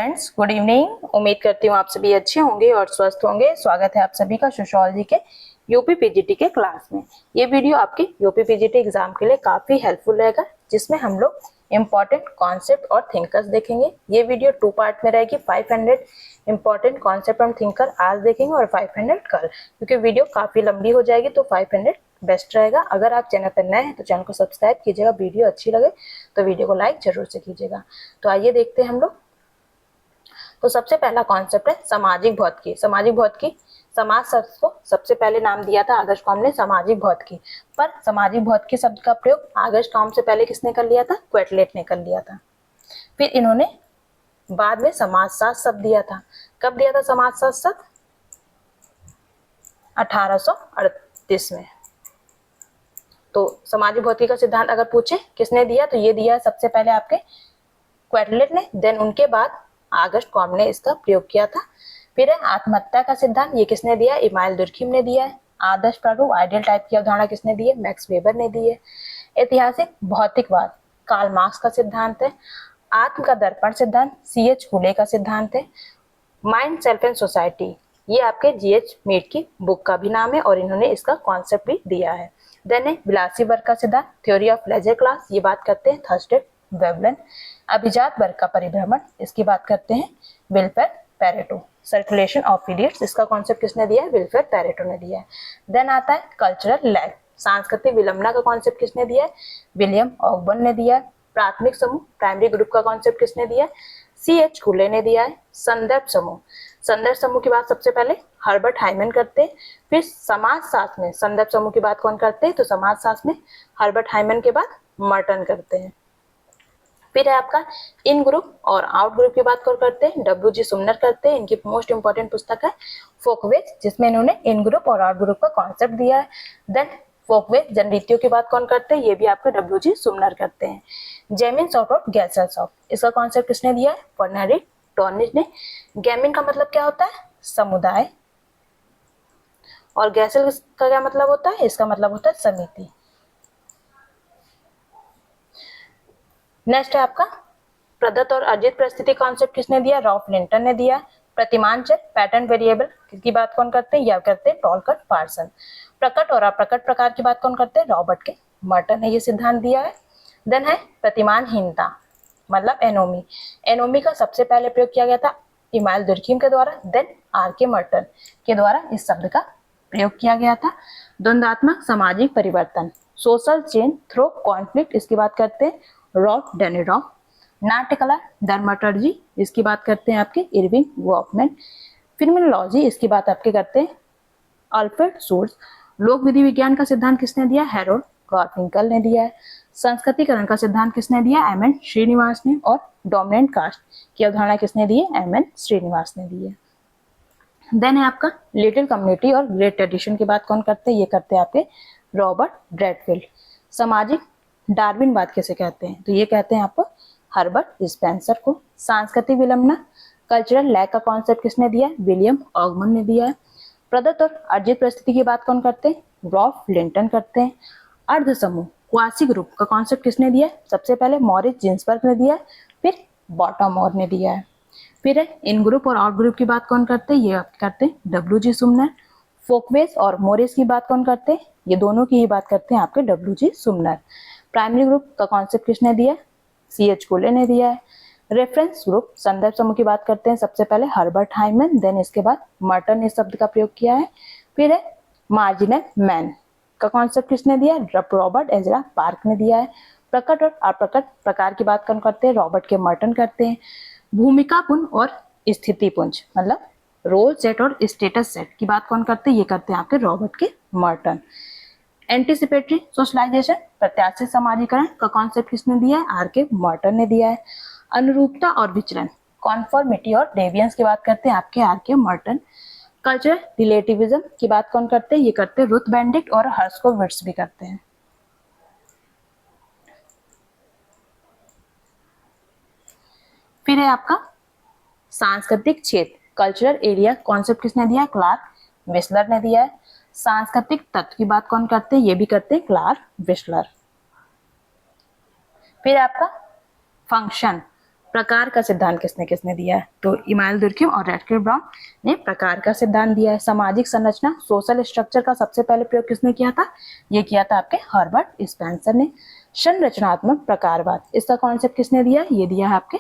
Friends, good evening. उम्मीद करती हूँ आप सभी अच्छे होंगे और स्वस्थ होंगे। स्वागत है आप सभी का सोशियोलॉजी के यूपी पीजीटी के क्लास में। ये वीडियो आपके यूपी पीजीटी एग्जाम के लिए काफी हेल्पफुल रहेगा, जिसमें हम लोग इम्पोर्टेंट कॉन्सेप्ट और थिंकर्स देखेंगे। ये वीडियो 2 पार्ट में रहेगी। 500 इम्पोर्टेंट कॉन्सेप्ट और थिंकर आज देखेंगे और 500 कल, क्योंकि वीडियो काफी लंबी हो जाएगी तो 500 बेस्ट रहेगा। अगर आप चैनल पर नए हैं तो चैनल को सब्सक्राइब कीजिएगा। वीडियो अच्छी लगे तो वीडियो को लाइक जरूर से कीजिएगा। तो आइए देखते हैं हम लोग। तो सबसे पहला कॉन्सेप्ट है सामाजिक भौतिकी। सामाजिक भौतिकी समाज शब्द को सबसे पहले नाम दिया था आगस्ट कॉम ने सामाजिक भौतिकी। पर सामाजिक भौतिकी शब्द का प्रयोग आगस्ट कॉम से पहले किसने कर लिया था? क्वेटलेट ने कर लिया था। फिर इन्होंने बाद में समाजशास्त्र शब्द दिया था। कब दिया था समाजशास्त्र शब्द? 1838 में। तो सामाजिक भौतिकी का सिद्धांत अगर पूछे किसने दिया, तो ये दिया सबसे पहले आपके क्वेटलेट ने। देन उनके बाद आगस्ट कॉम ने इसका प्रयोग किया था। फिर है आत्महत्या का सिद्धांत, ये किसने दिया? इमानुएल दुर्खिम ने दिया है। आदर्श प्रारूप आइडियल टाइप की अवधारणा किसने दी है? मैक्स वेबर ने दी है। ऐतिहासिक भौतिकवाद कार्ल मार्क्स का सिद्धांत है। आत्म का दर्पण सिद्धांत C.H. हुले का सिद्धांत है। माइंड सेल्फ एंड सोसाइटी ये आपके G.H. मीड की बुक का भी नाम है और इन्होंने इसका कॉन्सेप्ट भी दिया है। देन है विलासी वर्ग का सिद्धांत, थ्योरी ऑफ लेजर क्लास, ये बात करते हैं थर्स्टन वेवलन। अभिजात वर्ग का परिभ्रमण, इसकी बात करते हैं Wilfred Pareto. Circulation of periods, इसका कॉन्सेप्ट किसने दिया है? विल्फ्रेड पैरेटो ने दिया है। देन आता है कल्चरल लैग, सांस्कृतिक विलंबना का कॉन्सेप्ट किसने दिया है? विलियम ऑगबर्न ने दिया है। प्राथमिक समूह प्राइमरी ग्रुप का कॉन्सेप्ट किसने दिया है? C.H. हुले ने दिया है। संदर्भ समूह, संदर्भ समूह की बात सबसे पहले हर्बर्ट हाइमन करते हैं। फिर समाजशास्त्र में संदर्भ समूह की बात कौन करते हैं? तो समाजशास्त्र में हर्बर्ट हाइमन के बाद मर्टन करते हैं। फिर है आपका इन ग्रुप और आउट ग्रुप की बात कौन करते हैं? W.G. सुमनर करते हैं। इनकी मोस्ट इंपॉर्टेंट पुस्तक है फोकवेज, जिसमें इन्होंने इन ग्रुप और आउट ग्रुप का कॉन्सेप्ट दिया है। देन फोकवेज जनरीतियों की बात कौन करते हैं? ये भी आपके W.G. सुमनर करते हैं। जेमिन सॉर्ट और गैसल सॉर्ट, इसका कॉन्सेप्ट किसने दिया है? फर्नेरी टॉर्निज ने। गैमिन का मतलब क्या होता है? समुदाय। और गैसल का क्या मतलब होता है? इसका मतलब होता है समिति। नेक्स्ट है आपका प्रदत्त और अर्जित परिस्थिति कॉन्सेप्ट किसने दिया? रॉफ लिंटन ने दिया। प्रतिमान चर पैटर्न वेरिएबल की बात कौन करते हैं? या करते हैं टॉलकट पार्सन। प्रकट और अप्रकट प्रकार की बात कौन करते हैं? रॉबर्ट के मर्टन ने ये सिद्धांत दिया है। देन है प्रतिमानहीनता मतलब एनोमी। एनोमी का सबसे पहले प्रयोग किया गया था इमानुएल दुर्खिम के द्वारा। Then R.K. मर्टन के द्वारा इस शब्द का प्रयोग किया गया था। द्वंद्वात्मक सामाजिक परिवर्तन सोशल चेंज थ्रू कॉन्फ्लिक्ट, इसकी बात करते हैं रॉल्फ डेनिरॉफ। नाट्यकला ड्रामेटर्जी, इसकी बात करते हैं आपके इरविंग गॉफमैन। फिनोमेनोलॉजी, इसकी बात आपके करते हैं अल्फ्रेड शोल्ट्ज। लोक विधि विज्ञान का सिद्धांत किसने दिया? हैरोल्ड गार्फिंकल ने दिया है। संस्कृतिकरण का सिद्धांत किसने दिया? M.N. श्रीनिवास ने। और डोमिनेंट कास्ट की अवधारणा किसने दी है? M.N. श्रीनिवास ने दी है। देन है आपका लिटिल कम्युनिटी और ग्रेट ट्रेडिशन की बात कौन करते हैं? ये करते हैं आपके रॉबर्ट ब्रैडफील्ड। सामाजिक डार्विनवाद किसे कहते हैं? तो ये कहते हैं आपको हर्बर्ट स्पेंसर को। सांस्कृतिक विलंबना कल्चरल लैग का कॉन्सेप्ट किसने दिया है? विलियम ऑगमन ने दिया है। प्रदत्त और अर्जित परिस्थिति की बात कौन करते हैं? रॉफ लिंटन करते हैं। अर्ध समूह क्वासी ग्रुप का कॉन्सेप्ट किसने दिया है? सबसे पहले मॉरिस जिन्सबर्ग ने दिया है, फिर बॉटामोर ने दिया है। फिर है इन ग्रुप और आउट ग्रुप की बात कौन करते हैं? ये करते हैं W.G. सुमनर। फोकवेज और मोरिस की बात कौन करते हैं? ये दोनों की ही बात करते हैं आपके W.G. सुमनर। प्राइमरी ग्रुप का कॉन्सेप्ट किसने दिया है? C.H. हुले ने दिया है। रेफरेंस ग्रुप संदर्भ समूह की बात करते हैं सबसे पहले हर्बर्ट हाइमन, देन इसके बाद मर्टन ने शब्द का प्रयोग किया है। फिर है मार्जिनल मैन का कॉन्सेप्ट किसने दिया है? रॉबर्ट एजरा पार्क ने दिया है। प्रकट और अप्रकट प्रकार की बात कौन करते हैं? रॉबर्ट के मर्टन करते हैं। भूमिकापुंज और स्थितिपुंज मतलब रोल सेट और स्टेटस सेट की बात कौन करते हैं? ये करते हैं आपके रॉबर्ट के मर्टन। एंटीसिपेटरी सोशलाइजेशन प्रत्याशित समाजीकरण का कॉन्सेप्ट किसने दिया है? R.K. मर्टन ने दिया है। अनुरूपता और विचरण कॉन्फॉर्मिटी और डेविएंस की बात करते हैं आपके R.K. मर्टन। कल्चरल रिलेटिविज्म की बात कौन करते हैं? ये करते हैं रुथ बेंडिक्ट और हर्स्कोविट्ज भी करते हैं। फिर है आपका सांस्कृतिक क्षेत्र कल्चरल एरिया कॉन्सेप्ट किसने दिया है? क्लार्क विस्लर ने दिया है। सांस्कृतिक तत्व की बात कौन करते हैं? ये भी करते हैं क्लार्क विस्लर। फिर आपका फंक्शन प्रकार का सिद्धांत किसने किसने दिया है? तो इमानुएल दुर्खिम और रैटक्लिफ ब्राउन ने प्रकार का सिद्धांत दिया है। सामाजिक संरचना, सोशल स्ट्रक्चर का सबसे पहले प्रयोग किसने किया था? ये किया था आपके हर्बर्ट स्पेंसर ने। संरचनात्मक प्रकारवाद, इसका कॉन्सेप्ट किसने दिया? ये दिया है आपके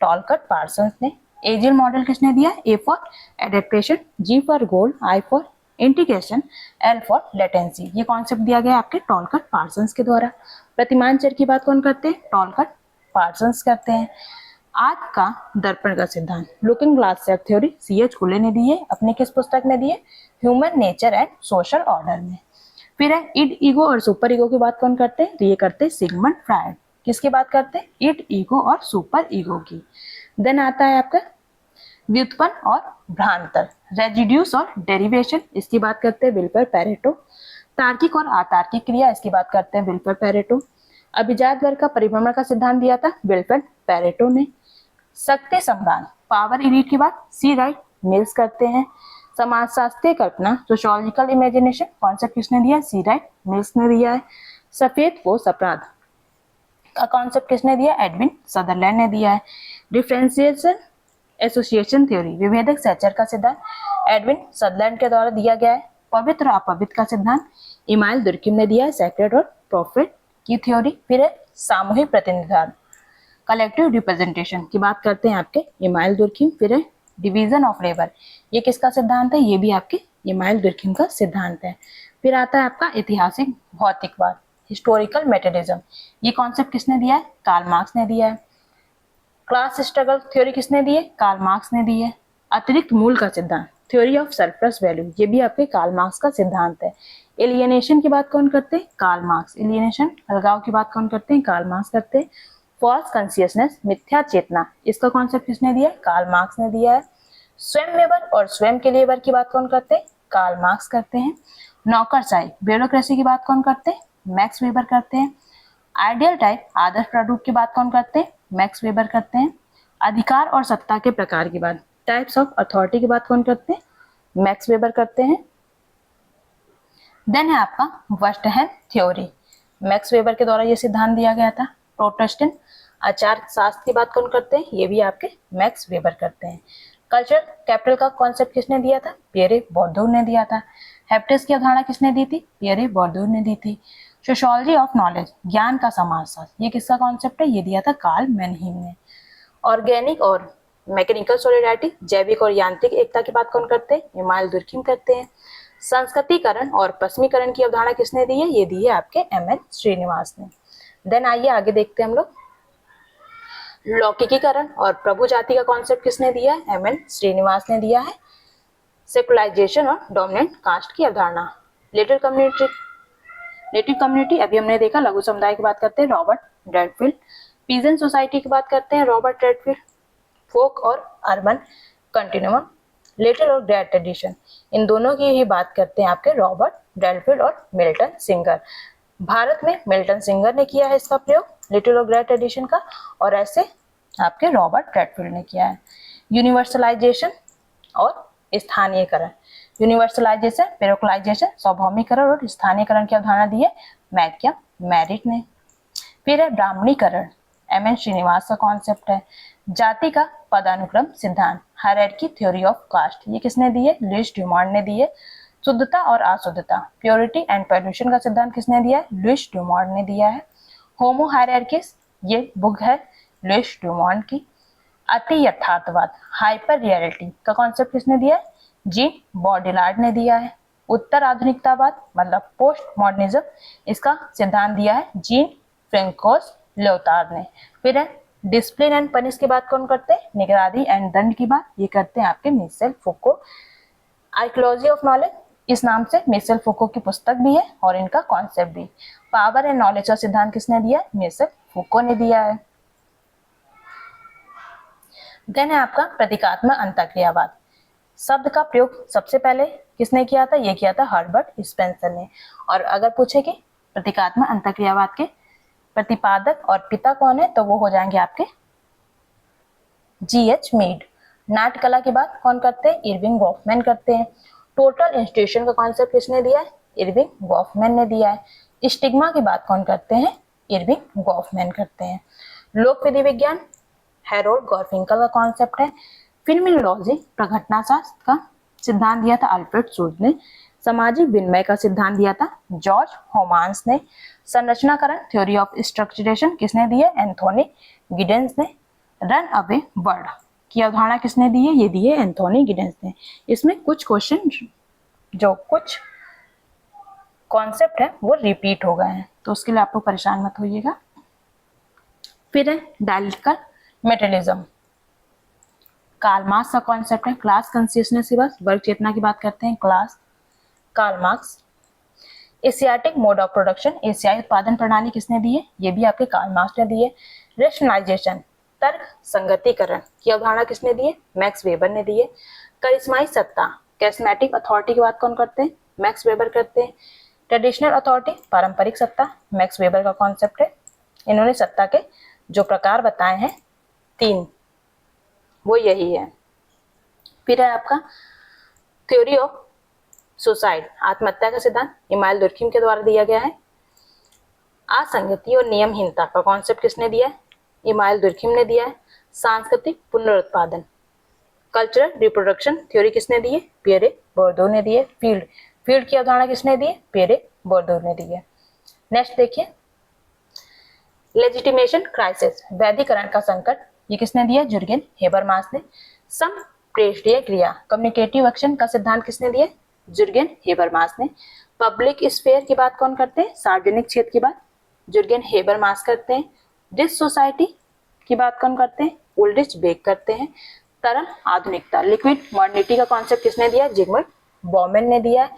टॉलकट पार्सन्स ने। एजिल मॉडल किसने दिया? A for adaptation, G for goal, I for integration, L for latency. ये कॉन्सेप्ट दिया गया आपके टॉलकट पार्सन्स के द्वारा। प्रतिमान चर की बात कौन करते हैं? टॉलकट पार्सन्स करते हैं। आज का दर्पण का सिद्धांत, looking glass set theory, C.H. कुले ने दी है। अपनी किस पुस्तक में दी है? Human nature and social order में। फिर है इड, ईगो और सुपर ईगो की बात कौन करते हैं? ये करते हैं सिगमंड फ्रायड। किसकी बात करते हैं? इड, ईगो और सुपर ईगो की। देन आता है आपका व्युत्पन्न और भ्रांतर, रेजिड्यूस और डेरिवेशन, इसकी बात करते हैं विल्पर पैरेटो। तार्किक और अतार्किक क्रिया, इसकी बात करते हैं विल्पर पैरेटो। अभिजात वर्ग का परिभ्रमण का सिद्धांत दिया था विल्पर पैरेटो ने। शक्ति सम्राट, पावर इलीट की बात सी राइट मिल्स करते हैं। समाजशास्त्रीय कल्पना, सोशियोलॉजिकल इमेजिनेशन, कॉन्सेप्ट किसने दिया? सी राइट मिल्स ने दिया है। सफेद पोष अपराध का कॉन्सेप्ट किसने दिया? एडविन सदरलैंड ने दिया है। डिफरेंशिएशन एसोसिएशन थ्योरी, विभेदक सहचर का सिद्धांत एडविन सदरलैंड के द्वारा दिया गया है। पवित्र और अपवित्र का सिद्धांत इमानुएल दुर्खिम ने दिया है, सेक्रेड और प्रॉफिट की थ्योरी। फिर है सामूहिक प्रतिनिधित्व, कलेक्टिव रिप्रेजेंटेशन की बात करते हैं आपके इमानुएल दुर्खिम। फिर है डिवीजन ऑफ लेबर, ये किसका सिद्धांत है? ये भी आपके इमानुएल दुर्खिम का सिद्धांत है। फिर आता है आपका ऐतिहासिक भौतिकवाद, हिस्टोरिकल मेटेरिज्म, ये कॉन्सेप्ट किसने दिया है? कार्ल मार्क्स ने दिया है। क्लास स्ट्रगल थ्योरी किसने दी है? कार्ल मार्क्स ने दी है। अतिरिक्त मूल का सिद्धांत, थ्योरी ऑफ सरप्लस वैल्यू, ये भी आपके कार्ल मार्क्स का सिद्धांत है। एलियनेशन की बात कौन करते हैं? Karl Marx. एलियनेशन, अलगाव की बात कौन करते हैं? कार्ल मार्क्स करते हैं। फॉल्स कॉन्शियसनेस, मिथ्या चेतना, इसका कॉन्सेप्ट किसने दिया है? कार्ल मार्क्स ने दिया है। स्वयंवर और स्वयं के लिए वर्ग की बात कौन करते हैं? कार्ल मार्क्स करते हैं। नौकरशाही, ब्यूरोक्रेसी की बात कौन करते हैं? मैक्स वेबर करते हैं। आइडियल टाइप, आदर्श प्रारूप की बात कौन करते हैं? मैक्स वेबर करते हैं। अधिकार और सत्ता के प्रकार की बात, टाइप्स ऑफ अथॉरिटी की बात कौन करते हैं? मैक्स वेबर करते हैं। देन है आपका वेस्टहैम थ्योरी, मैक्स वेबर के द्वारा ये सिद्धांत दिया गया था। प्रोटेस्टेंट आचार शास्त्र की बात कौन करते हैं? ये भी आपके मैक्स वेबर करते हैं। कल्चर कैपिटल का कॉन्सेप्ट किसने दिया था? पियरे बोर्दूर ने दिया था। हैप्टिस की अवधारणा किसने दी थी? पियरे बोर्दूर ने दी थी। सोशियोलॉजी ऑफ नॉलेज, ज्ञान का समाजशास्त्र, ये किसका कॉन्सेप्ट है? ये दिया था कार्ल मैनहीम ने। ऑर्गेनिक और मैकेनिकल सॉलिडारिटी, जैविक और यांत्रिक एकता की बात कौन करते हैं? इमानुएल दुर्खिम करते हैं। संस्कृतिकरण और पश्चिमीकरण की अवधारणा किसने दी है? ये दी है आपके M.N. श्रीनिवास ने। देन आइए आगे देखते हैं हम लोग। लौकिकीकरण और प्रभु जाति का कॉन्सेप्ट किसने दिया है? M.N. श्रीनिवास ने दिया है। सेकुलराइजेशन और डोमिनेंट कास्ट की अवधारणा, लिटिल कम्युनिटी अभी हमने देखा। लघु समुदाय की बात करते हैं रॉबर्ट रेडफील्ड। पीजेंट सोसाइटी की बात करते हैं रॉबर्ट रेडफील्ड। फोक और अर्बन कंटिन्यूम, लिटिल और ग्रेट ट्रेडिशन, इन दोनों की ही बात करते हैं आपके रॉबर्ट रेडफील्ड और मिल्टन सिंगर। भारत में मिल्टन सिंगर ने किया है इसका प्रयोग, लिटिल और ग्रेट ट्रेडिशन का, और ऐसे आपके रॉबर्ट रेडफील्ड ने किया है। यूनिवर्सलाइजेशन और स्थानीयकरण, यूनिवर्सलाइजेशन, पेरोक्लाइजेशन, सार्वभौमिकरण और स्थानीयकरण की अवधारणा दी है मैकिया मैरिट ने। फिर है ब्राह्मणीकरण, M.N. श्रीनिवास का कॉन्सेप्ट है। जाति का पदानुक्रम सिद्धांत, हायरार्की थ्योरी ऑफ कास्ट, ये किसने दी है? लुइस ड्यूमॉन्ट ने दी है। शुद्धता और अशुद्धता, प्योरिटी एंड पॉल्यूशन का सिद्धांत किसने दिया है? लुइस ड्यूमॉन्ट ने दिया है। होमो हायरार्कीज, ये बुक है लुइस ड्यूमॉन्ट की। अति यथार्थवाद, हाइपर रियलिटी का कॉन्सेप्ट किसने दिया है? जीन बॉडिलार्ड ने दिया है। उत्तर आधुनिकतावाद मतलब पोस्ट मॉडर्निज्म, इसका सिद्धांत दिया है जीन फ्रेंकोस ल्योतार्ड ने। फिर है डिसिप्लिन एंड पनिश की बात कौन करते हैं? निगरानी एंड दंड की बात ये करते हैं आपके Michel Foucault. Archaeology of knowledge, इस नाम से मिशेल फुको की पुस्तक भी है और इनका कॉन्सेप्ट भी। पावर एंड नॉलेज का सिद्धांत किसने दिया है? मिशेल फुको ने दिया है। देन है आपका प्रतीकात्मक अंतःक्रियावाद, शब्द का प्रयोग सबसे पहले किसने किया था? ये किया था हर्बर्ट स्पेंसर ने। और अगर पूछे कि प्रतीकात्मक अंतःक्रियावाद के प्रतिपादक और पिता कौन है, तो वो हो जाएंगे आपके G.H. मीड। नाट्यकला की बात कौन करते हैं? इरविंग गॉफमैन करते हैं। टोटल इंस्टीट्यूशन का कॉन्सेप्ट किसने दिया है? इरविंग गॉफमैन ने दिया है। स्टिग्मा की बात कौन करते हैं? इरविंग गॉफमैन करते हैं। लोक विधि विज्ञान, हैरोल्ड गॉर्फिंकल का कॉन्सेप्ट है। फिनोमिनोलॉजी प्रघटनाशास्त्र का सिद्धांत दिया था अल्फ्रेड शूज ने। सामाजिक विनिमय का सिद्धांत दिया था जॉर्ज होमान्स ने। संरचनाकरण थ्योरी ऑफ स्ट्रक्चरेशन किसने दी है? एंथोनी गिडेंस ने। रन अवे वर्ड की अवधारणा किसने दी है? ये दी है एंथोनी गिडेंस ने। इसमें कुछ क्वेश्चन जो कुछ कॉन्सेप्ट है वो रिपीट हो गए हैं, तो उसके लिए आप लोग परेशान मत होइएगा। फिर है डायलेक्टिकल मेटेरियलिज्म, कार्ल मार्क्स का कॉन्सेप्ट है। क्लास कॉन्शियसनेस की बात, वर्ग चेतना की बात करते हैं class, Karl Marx. Asiatic mode of production, एशियाई उत्पादन प्रणाली किसने दी है? ये भी आपके कार्ल मार्क्स ने दी है। रेशनलाइजेशन, तर्क संगतिकरण की अवधारणा किसने दी है? मैक्स वेबर ने दी है। करिश्माई सत्ता, कैरिस्मेटिक अथॉरिटी की बात कौन करते हैं? मैक्स वेबर करते हैं। ट्रेडिशनल अथॉरिटी, पारंपरिक सत्ता, मैक्स वेबर का कॉन्सेप्ट है। इन्होंने सत्ता के जो प्रकार बताए हैं 3, वो यही है। फिर है आपका थ्योरी ऑफ सुसाइड, आत्महत्या का सिद्धांत, इमाइल दुर्खिम के द्वारा दिया गया है। असंगति और नियमहीनता का कॉन्सेप्ट किसने दिया है? इमाइल दुर्खिम ने दिया है। सांस्कृतिक पुनरुत्पादन, कल्चरल रिप्रोडक्शन थ्योरी किसने दी है? पियरे बोर्दो ने दी है। फील्ड की अवधारणा किसने दी है? पियरे बोर्दो ने दी है। नेक्स्ट देखिए, लेजिटिमेशन क्राइसिस, वैधीकरण का संकट, ये किसने दिया? जुर्गेन हेबरमास ने। संप्रेषणीय क्रिया, कम्युनिकेटिव एक्शन का सिद्धांत किसने दिया? जुर्गेन हेबरमास ने। पब्लिक स्फीयर की बात कौन करते हैं? सार्वजनिक क्षेत्र की बात जुर्गेन हेबरमास करते हैं। डिस सोसाइटी की बात कौन करते हैं? उल्ड्रिच बेक करते हैं। तरल आधुनिकता, लिक्विड मॉडर्निटी का कॉन्सेप्ट किसने दिया? जिगमंड बॉमेन ने दिया है।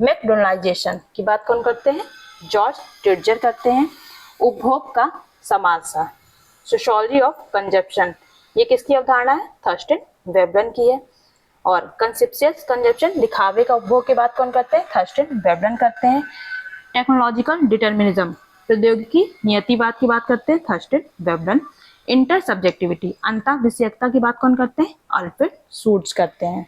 मैकडोनलाइजेशन की बात कौन करते हैं? जॉर्ज ट्रिटजर करते हैं। उपभोग का समाजशास्त्र, सोशियोलॉजी ऑफ कंजप्शन, ये किसकी अवधारणा है? थर्स्टन वेबलन की है। और कंसेप्चुअल कंजप्शन, दिखावे का उपभोग की बात कौन करते हैं? थर्स्टन वेबलन करते हैं। टेक्नोलॉजिकल डिटर्मिनिज्म, प्रौद्योगिकी नियतिवाद की बात करते हैं? Thurston Veblen. इंटर सब्जेक्टिविटी, अंतर विषयकता की बात कौन करते हैं? अल्फ्रेड शूट्स करते हैं।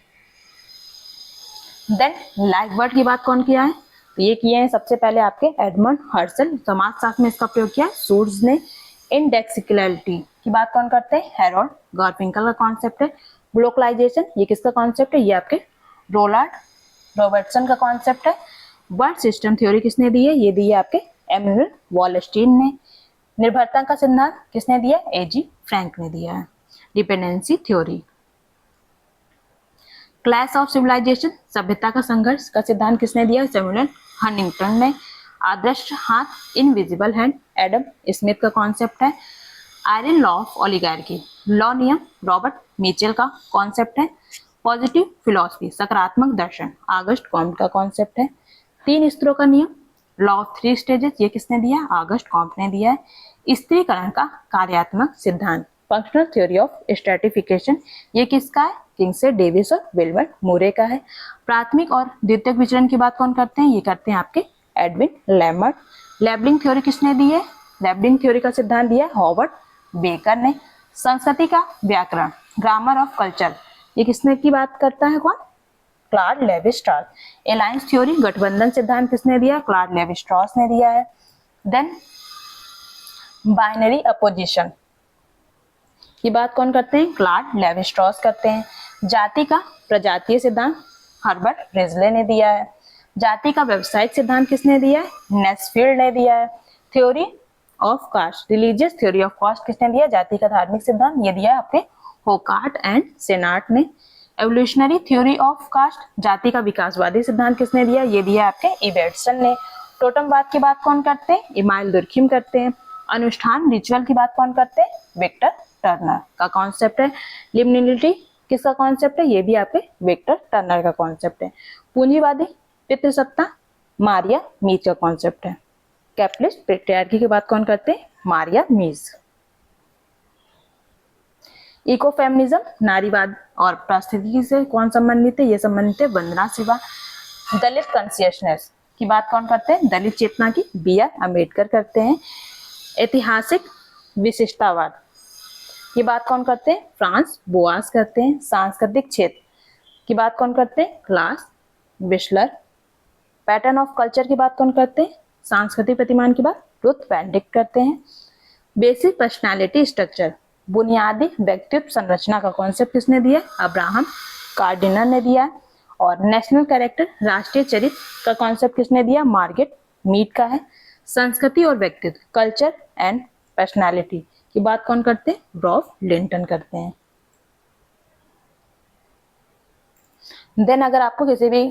देन लाइक वर्ड की बात कौन किया है? तो ये किए हैं सबसे पहले आपके एडमंड हर्सल, समाजशास्त्र में इसका प्रयोग किया शूट्स ने। इंडेक्सिकलिटी की बात कौन करते हैं? हैरोल्ड गार्फिंकल का कॉन्सेप्ट है। ग्लोबलाइजेशन, ये किसका कॉन्सेप्ट है? ये आपके रोलार्ड रॉबर्टसन का कॉन्सेप्ट है। वर्ड सिस्टम थ्योरी किसने दी है? ये दी है आपके एमनुअल वॉलस्टीन ने। निर्भरता का सिद्धांत किसने दिया? एजी फ्रैंक ने दिया है। Dependency theory, clash of civilisation, सभ्यता का संघर्ष का सिद्धांत किसने दिया? सैमुअल हंटिंगटन ने। अदृश्य हाथ, इनविजिबल हैंड, एडम स्मिथ का कॉन्सेप्ट है। Iron law of oligarchy, law नियम, रॉबर्ट मिचेल का कॉन्सेप्ट है। पॉजिटिव फिलॉसफी, सकारात्मक दर्शन, ऑगस्ट कॉम्ट का कॉन्सेप्ट है। 3 स्तरों का नियम, लॉ ऑफ 3 स्टेजेस, ये किसने दिया? ऑगस्ट कॉम्ट ने दिया है। स्त्रीकरण का कार्यात्मक सिद्धांत, फंक्शनल थ्योरी ऑफ स्ट्रैटिफिकेशन, ये किसका है? किंग्से डेविस और विल्बर मूरे का है। प्राथमिक और द्वितीयक विचरण की बात कौन करते हैं? ये करते हैं आपके एडविन लैमर्ट। लेबलिंग थ्योरी किसने दी है? लेबलिंग थ्योरी का सिद्धांत दिया है हॉवर्ड बेकर ने। संस्कृति का व्याकरण, ग्रामर ऑफ कल्चर, ये किसने की बात करता है? कौन? Claude Levi Strauss. Alliance theory, गठबंधन सिद्धांत किसने दिया? क्लाड लेवी स्ट्रॉस ने दिया है। देन बाइनरी अपोजिशन की बात कौन करते हैं? क्लाड लेवी स्ट्रॉस करते हैं। जाति का प्रजातीय सिद्धांत हर्बर्ट रिजले ने दिया है। जाति का व्यावसायिक सिद्धांत किसने दिया है? नेस्फील्ड ने दिया है। Theory of caste, religious theory of caste किसने दिया? जाति का धार्मिक सिद्धांत, ये दिया है आपके होकार्ट एंड सेनाट ने। एवोल्यूशनरी थ्योरी ऑफ कास्ट, जाति का विकासवादी सिद्धांत किसने दिया? ये दिया आपके इबेर्सन ने। टोटमवाद की बात कौन करते हैं? इमाइल दुर्खिम करते हैं। अनुष्ठान रिचुअल की बात कौन करते हैं? विक्टर टर्नर का कॉन्सेप्ट है। लिमिनिटी किसका कॉन्सेप्ट है? ये भी आपके विक्टर टर्नर का कॉन्सेप्ट है। पूंजीवादी पितृसत्ता मारिया मीज का कॉन्सेप्ट है। कैपिटलिस्ट पेट्रियार्की की बात कौन करते हैं? मारिया मीज। इकोफेमिनिज्म, नारीवाद और पारिस्थितिकी से कौन संबंधित है? ये संबंधित है वंदना शिवा। दलित कॉन्शियसनेस की बात कौन करते हैं? दलित चेतना की बी.आर. अम्बेडकर करते हैं। ऐतिहासिक विशिष्टतावाद की बात कौन करते हैं? फ्रांस बोआस करते हैं। सांस्कृतिक क्षेत्र की बात कौन करते हैं? क्लास विशलर। पैटर्न ऑफ कल्चर की बात कौन करते हैं? सांस्कृतिक प्रतिमान की बात रुथ वेंडिक करते हैं। बेसिक पर्सनालिटी स्ट्रक्चर बुनियादी व्यक्तित्व संरचना का कॉन्सेप्ट किसने दिया? अब्राहम कार्डिनर ने दिया है। और नेशनल कैरेक्टर राष्ट्रीय चरित्र का कॉन्सेप्ट किसने दिया? मार्गरेट मीड का है। संस्कृति और व्यक्तित्व कल्चर एंड पर्सनालिटी की बात कौन करते हैं? रॉल्फ लिंटन करते हैं। देन अगर आपको किसी भी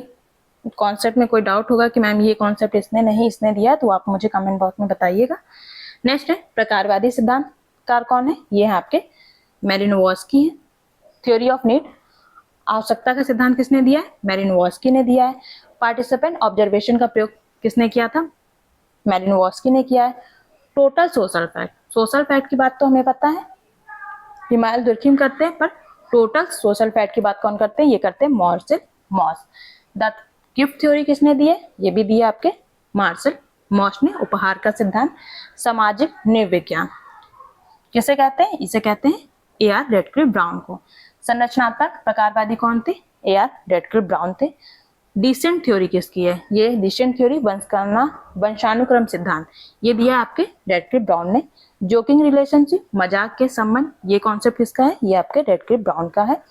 कॉन्सेप्ट में कोई डाउट होगा कि मैम ये कॉन्सेप्ट इसने नहीं इसने दिया, तो आप मुझे कमेंट बॉक्स में बताइएगा। नेक्स्ट है प्रकारवादी सिद्धांतकार कौन है? ये है आपके मैलिनोवस्की है। थ्योरी ऑफ नीड आवश्यकता का सिद्धांत किसने दिया है? मैलिनोवस्की ने दिया है। पार्टिसिपेंट ऑब्जर्वेशन का प्रयोग किसने किया था? मैलिनोवस्की ने किया है। टोटल सोशल फैक्ट की बात तो हमें पता है इमाइल दुर्खिम करते हैं, पर टोटल सोशल फैक्ट की बात कौन करते हैं? ये करते हैं Marcel Mauss. The gift theory किसने दी है? ये भी दी है आपके मार्शल मॉस ने। उपहार का सिद्धांत सामाजिक नृविज्ञान किसे कहते हैं? इसे कहते हैं ए.आर. रेडक्लिफ ब्राउन को। संरचनात्मक प्रकारवादी कौन थे? ए.आर. रेडक्लिफ ब्राउन थे। डिसेंट थ्योरी किसकी है? ये डिसेंट थ्योरी वंशानुक्रम सिद्धांत ये दिया आपके रेडक्लिफ ब्राउन ने। जोकिंग रिलेशनशिप मजाक के संबंध ये कॉन्सेप्ट किसका है? ये आपके रेडक्लिफ ब्राउन का है।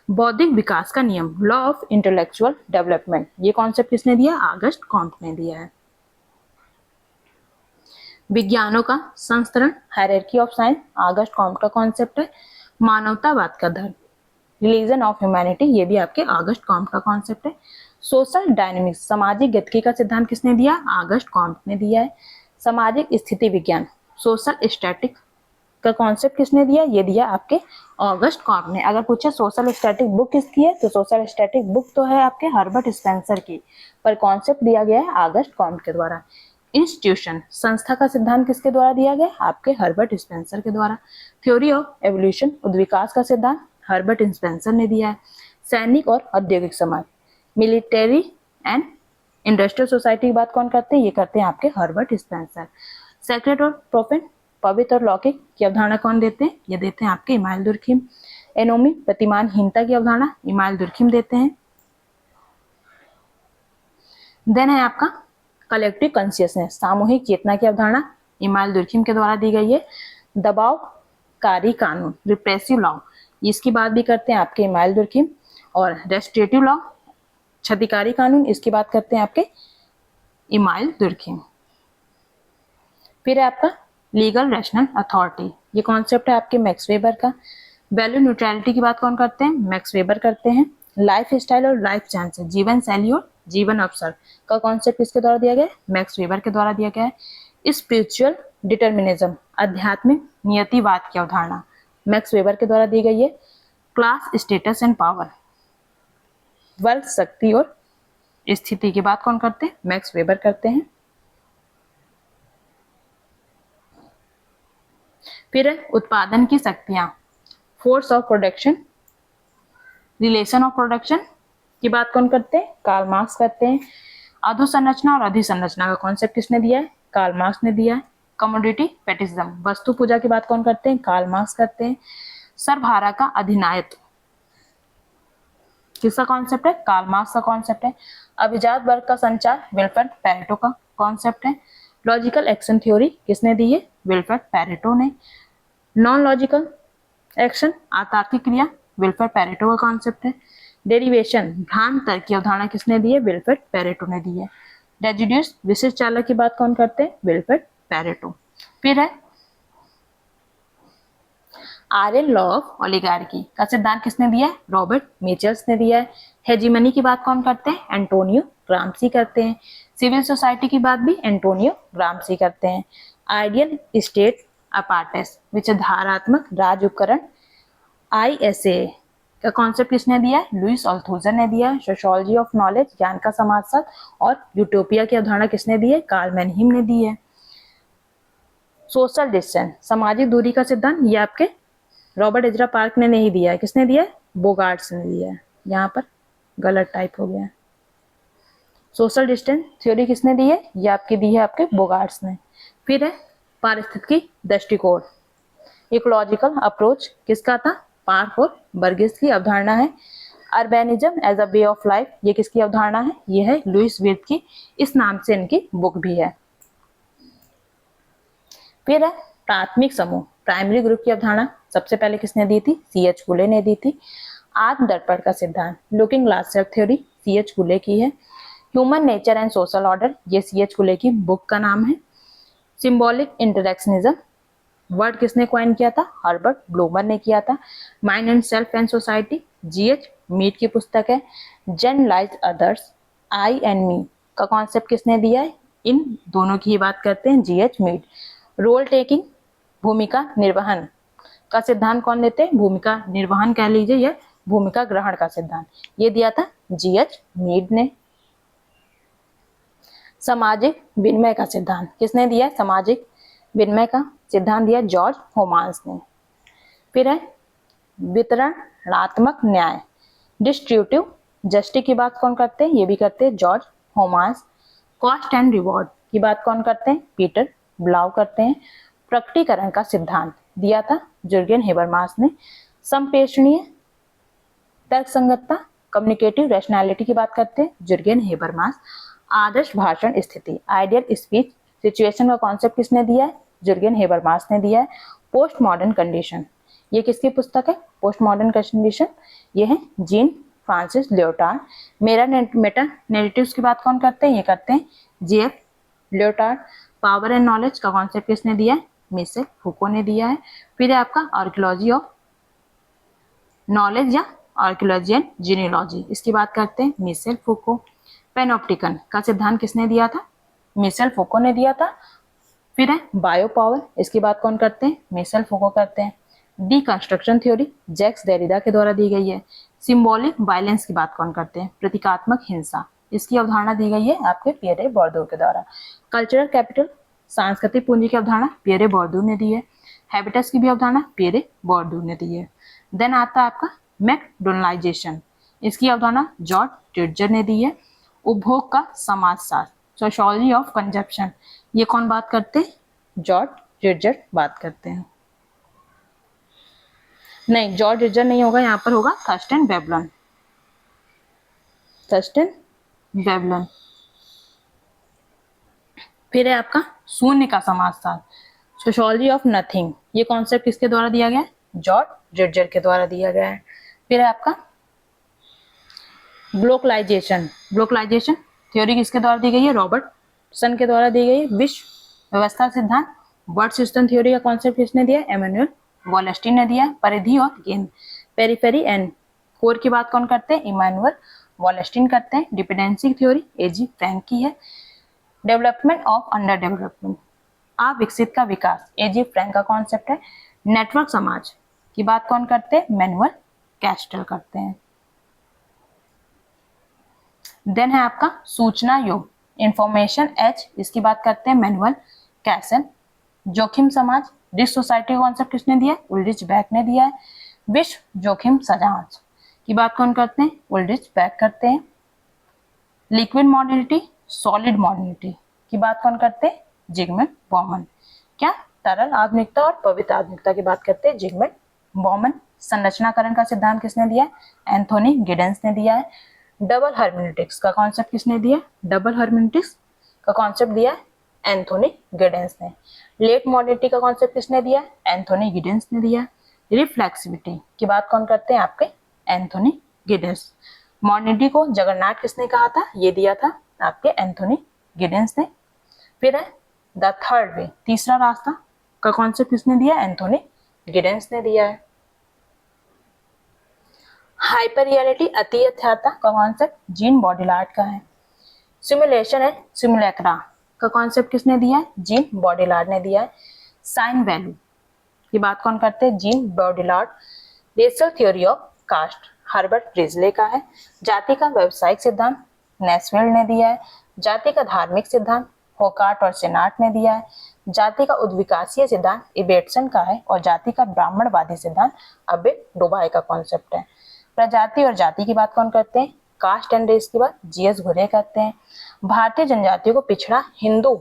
बौद्धिक विकास का नियम लॉ ऑफ इंटेलेक्चुअल डेवलपमेंट ये कॉन्सेप्ट किसने दिया? ऑगस्ट कॉम्ट ने दिया है। विज्ञानों का संस्तरण hierarchy of science Auguste Comte का कॉन्सेप्ट है। मानवतावाद का धर्म रिलीजन ऑफ ह्यूमैनिटी ये भी आपके ऑगस्ट कॉम्ट का कॉन्सेप्ट है। सोशल डायनेमिक्स सामाजिक गतिकी का सिद्धांत किसने दिया? ऑगस्ट कॉम्ट ने दिया है। सामाजिक स्थिति विज्ञान सोशल स्टैटिक का कॉन्सेप्ट किसने दिया? ये दिया आपके ऑगस्ट कॉम्ट ने। अगर पूछे सोशल स्टैटिक बुक किसकी है, तो सोशल स्टैटिक बुक तो है आपके हर्बर्ट स्पेंसर की, पर कॉन्सेप्ट दिया गया है ऑगस्ट कॉम्ट के द्वारा। इंस्टीट्यूशन संस्था का सिद्धांत किसके द्वारा दिया गया? आपके हर्बर्ट स्पेंसर के द्वारा। थ्योरी ऑफ एवोल्यूशन उद्विकास का सिद्धांत हर्बर्ट स्पेंसर ने दिया है। सैनिक और औद्योगिक समाज मिलिट्री एंड इंडस्ट्रियल सोसाइटी की बात कौन करते हैं? ये करते हैं आपके हर्बर्ट स्पेंसर। सेक्रेट और प्रोफेन पवित्र और लौकिक की अवधारणा कौन देते हैं? ये देते हैं आपके इमाइल दुर्खिम। एनोमी प्रतिमानहीनता की अवधारणा इमाइल दुर्खिम देते हैं। देन है आपका कलेक्टिव कॉन्शियसनेस सामूहिक चेतना की अवधारणा इमाइल दुर्खिम के द्वारा दी गई है। दबावकारी कानून रिप्रेसिव लॉ इसकी बात भी करते हैं आपके इमाइल दुर्खिम। और रेस्ट्रिक्टिव लॉ क्षतिकारी कानून इसकी बात करते हैं आपके इमाइल दुर्खिम। फिर है आपका लीगल रैशनल अथॉरिटी ये कॉन्सेप्ट है आपके मैक्स वेबर का। वैल्यू न्यूट्रलिटी की बात कौन करते हैं? मैक्स वेबर करते हैं। लाइफ स्टाइल और लाइफ चांसेस जीवन शैली और जीवन अवसर का कॉन्सेप्ट किसके द्वारा दिया गया है? मैक्स वेबर के द्वारा दिया गया है। स्पिरिचुअल डिटर्मिनिज्म आध्यात्मिक नियतिवाद की अवधारणा मैक्स वेबर के द्वारा दी गई है। क्लास स्टेटस एंड पावर वर्ग शक्ति और स्थिति की बात कौन करते हैं? मैक्स वेबर करते हैं। फिर उत्पादन की शक्तियां force of production relation of production की बात कौन करते हैं? कार्ल मार्क्स करते हैं। अधोसंरचना और अधिसंरचना का कॉन्सेप्ट किसने दिया है? कार्ल मार्क्स ने दिया है। कमोडिटी फेटिशिज्म वस्तु पूजा की बात कौन करते हैं? कार्ल मार्क्स करते हैं। सर्वहारा का अधिनायत्व किसका कॉन्सेप्ट है? कार्ल मार्क्स का कॉन्सेप्ट है। अभिजात वर्ग का संचार विल्फ्रेड पैरेटो का कॉन्सेप्ट है। लॉजिकल एक्शन थ्योरी किसने दी है? विल्फ्रेड पैरेटो ने। नॉन लॉजिकल एक्शन आतार्किक क्रिया विल्फ्रेड पैरेटो का कॉन्सेप्ट है। डेरिवेशन भ्रांत तर्क की अवधारणा किसने दी है? विल्फ्रेड पैरेटो ने दी है। रेजिड्यूस विशिष्ट चालक की बात कौन करते हैं? Wilfred Pareto. फिर है आर्यन लॉ ऑफ ओलिगार्की का सिद्धांत किसने दिया है? रॉबर्ट मिचेल्स ने दिया है। हेजीमनी की बात कौन करते हैं? एंटोनियो ग्राम्सी करते हैं। सिविल सोसाइटी की बात भी एंटोनियो ग्राम्सी करते हैं। आइडियल स्टेट अपार्टेस विचारात्मक राज्य उपकरण ISA का कॉन्सेप्ट किसने दिया है? लुइस अल्थुजर ने दिया है। सोशियोलॉजी ऑफ नॉलेज ज्ञान का समाजशास्त्र और यूटोपिया की अवधारणा किसने दी है? कार्ल मैनहीम ने दी है। सोशल डिस्टेंस सामाजिक दूरी का सिद्धांत ये आपके रॉबर्ट एजरा पार्क ने नहीं दिया है। किसने दिया है? बोगार्ट्स ने दिया है। यहाँ पर गलत टाइप हो गया है। सोशल डिस्टेंस थ्योरी किसने दी है? ये आपकी दी है आपके बोगार्ट्स ने। फिर है पारिस्थितिकी दृष्टिकोण इकोलॉजिकल अप्रोच किसका था? पार्क और बर्गिस की अवधारणा है। Urbanism as a way of life ये किसकी अवधारणा है? ये है लुइस विर्थ की, इस नाम से इनकी बुक भी है। फिर है प्राथमिक समूह प्राइमरी ग्रुप की अवधारणा सबसे पहले किसने दी थी? C.H. गुले ने दी थी। आत्म दर्पण का सिद्धांत, looking glass self theory, C.H. Cooley की है। Human nature and social order, ये C.H. गुले की बुक का नाम है। सिंबॉलिक इंटरेक्शनिज्म, वर्ड किसने कॉइन किया था? हर्बर्ट ब्लूमर ने किया था। Mind and self and society, G.H. Mead की पुस्तक है। Generalise others, I and me का कॉन्सेप्ट किसने दिया है? इन दोनों की ही बात करते हैं, G.H. मीड। रोल टेकिंग, भूमिका निर्वहन का सिद्धांत कौन देते हैं? भूमिका निर्वहन कह लीजिए या भूमिका ग्रहण का सिद्धांत, ये दिया था G.H. मीड ने। सामाजिक विनिमय का सिद्धांत किसने दिया? सामाजिक विनिमय का सिद्धांत दिया जॉर्ज होमास ने। फिर है वितरणात्मक न्याय, डिस्ट्रीब्यूटिव जस्टिस की बात कौन करते हैं? ये भी करते हैं जॉर्ज होमास। कॉस्ट एंड रिवॉर्ड की बात कौन करते हैं? पीटर ब्लाउ करते हैं। प्रकटीकरण का सिद्धांत दिया था जुर्गेन हेबरमास ने। संप्रेषणीय तर्कसंगतता, कम्युनिकेटिव रैशनैलिटी की बात करते हैं जुर्गेन हेबरमास। आदर्श भाषण स्थिति, आइडियल स्पीच सिचुएशन का कॉन्सेप्ट किसने दिया है? जुर्गेन हेबरमास ने दिया है। पोस्ट मॉडर्न कंडीशन, ये किसकी पुस्तक है? पोस्ट मॉडर्न कंडीशन, ये है gene Francis Leotard. Meta narratives की बात कौन करते हैं? ये करते हैं J.F. Leotard. Power and knowledge का कॉन्सेप्ट किसने दिया है? मिशेल फूको ने दिया है। फिर है आपका आर्कियोलॉजी ऑफ नॉलेज या आर्कियोलॉजी एंड जीनियोलॉजी, इसकी बात करते हैं मिशेल फूको। पैनोप्टिकन का सिद्धांत किसने दिया था? मिशेल फूको ने दिया था। फिर है बायो पावर, इसकी बात कौन करते हैं? मिशेल फूको करते हैं। डीकंस्ट्रक्शन थ्योरी जैक्स देरिडा के द्वारा दी गई है। सिंबॉलिक वायलेंस की बात कौन करते हैं? प्रतीकात्मक हिंसा, इसकी अवधारणा दी गई है आपके पियरे बोर्दू के द्वारा। कल्चरल कैपिटल, सांस्कृतिक पूंजी की अवधारणा पियरे बोर्दू ने दी है। हैबिटस की भी अवधारणा पियरे बोर्दू ने दी है। देन आता है आपका मैकडोनलाइजेशन, इसकी अवधारणा जॉर्ज ट्रिटजर ने दी है। उपभोग का समाजशास्त्र, सोशियोलॉजी ऑफ कंजप्शन, ये कौन बात करते हैं? जॉर्ज ट्रिटजर बात करते हैं। नहीं, जॉर्ज ट्रिटजर नहीं होगा, यहाँ पर होगा थर्स्टन वेबलन। Thurston Veblen. फिर है आपका शून्य का समाजशास्त्र, सोशियोलॉजी ऑफ नथिंग, ये कॉन्सेप्ट किसके द्वारा दिया गया है? जॉर्ज ट्रिटजर के द्वारा दिया गया है। फिर है आपका ग्लोबलाइजेशन, ग्लोबलाइजेशन थ्योरी किसके द्वारा दी गई है? रॉबर्टसन के द्वारा दी गई है। विश्व व्यवस्था सिद्धांत, वर्ल्ड सिस्टम थ्योरी का कॉन्सेप्ट किसने दिया? एमेनुअल वॉलस्टीन ने दिया है। परिधि और गेंद, पेरिफेरी एंड कोर की बात कौन करते हैं? इमैनुअल वॉलस्टीन करते हैं। Dependency theory A.G. फ्रैंक की है। डेवलपमेंट ऑफ अंडर डेवलपमेंट, अविकसित का विकास, A.G. फ्रैंक का कॉन्सेप्ट है। नेटवर्क समाज की बात कौन करते हैं? मैनुअल कैस्टल करते हैं। देन है आपका सूचना युग, इंफॉर्मेशन एज, इसकी बात करते हैं मैनुअल कैसल। जोखिम समाज, रिस्क सोसाइटी का कॉन्सेप्ट किसने दिया है? उल्ड्रिच बैक ने दिया है। विश्व जोखिम जांच की बात कौन करते हैं? उल्ड्रिच बैक करते हैं। लिक्विड मॉडर्निटी, सॉलिड मॉडर्निटी की बात कौन करते हैं? जिगमंड बॉमन। क्या? तरल आधुनिकता और पवित्र आधुनिकता की बात करते हैं जिगमंड बॉमन। संरचनाकरण का सिद्धांत किसने दिया है? एंथोनी गिडेंस ने दिया है। डबल हर्मेनेटिक्स का कॉन्सेप्ट किसने दिया? डबल हर्मेनेटिक्स का कॉन्सेप्ट दिया है एंथोनी गिडेंस ने। लेट मॉडर्निटी का कॉन्सेप्ट किसने दिया? एंथोनी गिडेंस ने दिया। रिफ्लेक्सिविटी की बात कौन करते हैं? आपके एंथोनी गिडेंस। मॉडर्निटी को जगन्नाथ किसने कहा था? ये दिया था आपके एंथोनी गिडेंस ने। फिर है द थर्ड वे, तीसरा रास्ता का कॉन्सेप्ट किसने दिया? एंथोनी गिडेंस ने दिया है। हाइपर रियलिटी, अति यथार्थता का कॉन्सेप्ट जीन बॉडिलार्ड का है। सिमुलेशन एंड सिमुलेक्रा का कॉन्सेप्ट किसने दिया है? जीन बॉडिलार्ड ने दिया है। साइन वैल्यू की बात कौन करते हैं? Jean Baudrillard. Racial theory of caste, Herbert Risley का है। जाति का व्यावसायिक सिद्धांत, नेस्फील्ड ने दिया है। जाति का धार्मिक सिद्धांत, होकार्ट और सेनाट ने दिया है। जाति का उद्विकासीय सिद्धांत इबेटसन का है और जाति का ब्राह्मणवादी सिद्धांत अबे डोबाई का कॉन्सेप्ट है। प्रजाति और जाति की बात कौन करते हैं? कास्ट एंड रेस की बात G.S. घुरे करते हैं। भारतीय जनजातियों को पिछड़ा हिंदू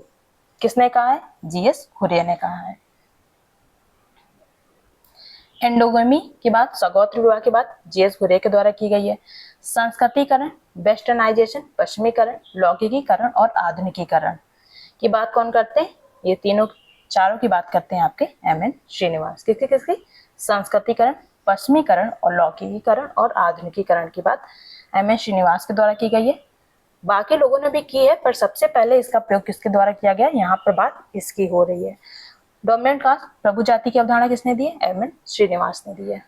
किसने कहा है? G.S. घुरे ने कहा है। एंडोगमी की बात, सगोत्र विवाह की बात G.S. घुरे के द्वारा की गई है। संस्कृतिकरण, वेस्टर्नाइजेशन, पश्चिमीकरण, लौकिकीकरण और आधुनिकीकरण की बात कौन करते हैं? ये तीनों चारों की बात करते हैं आपके एम.एन. श्रीनिवास। किसकी किसकी? संस्कृतिकरण, पश्चिमीकरण और लौकिकीकरण और आधुनिकीकरण की बात एम.एन. श्रीनिवास के द्वारा की गई है। बाकी लोगों ने भी की है, पर सबसे पहले इसका प्रयोग किसके द्वारा किया गया, यहाँ पर बात इसकी हो रही है। डोमिनेंट कास्ट, प्रभु जाति की अवधारणा किसने दी है? एम.एन. श्रीनिवास ने दी है।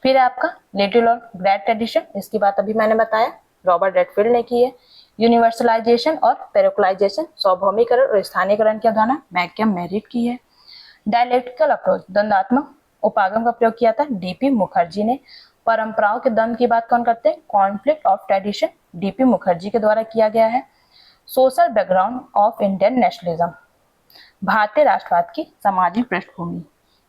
फिर आपका लिटिल और ग्रेट ट्रेडिशन, इसकी बात अभी मैंने बताया, रॉबर्ट रेडफील्ड ने की है। यूनिवर्सलाइजेशन और पेरोक्लाइजेशन, सार्वभौमिकरण और स्थानीयकरण की अवधारणा मैककेम मेरिट की है। डायलेक्टिकल अप्रोच, द्वंद्वात्मक उपागम का प्रयोग किया था डीपी मुखर्जी ने। परंपराओं के द्वंद्व की बात कौन करते हैं? Conflict of tradition, DP Mukherjee के द्वारा किया गया है। Social background of Indian nationalism, भारतीय राष्ट्रवाद की सामाजिक पृष्ठभूमि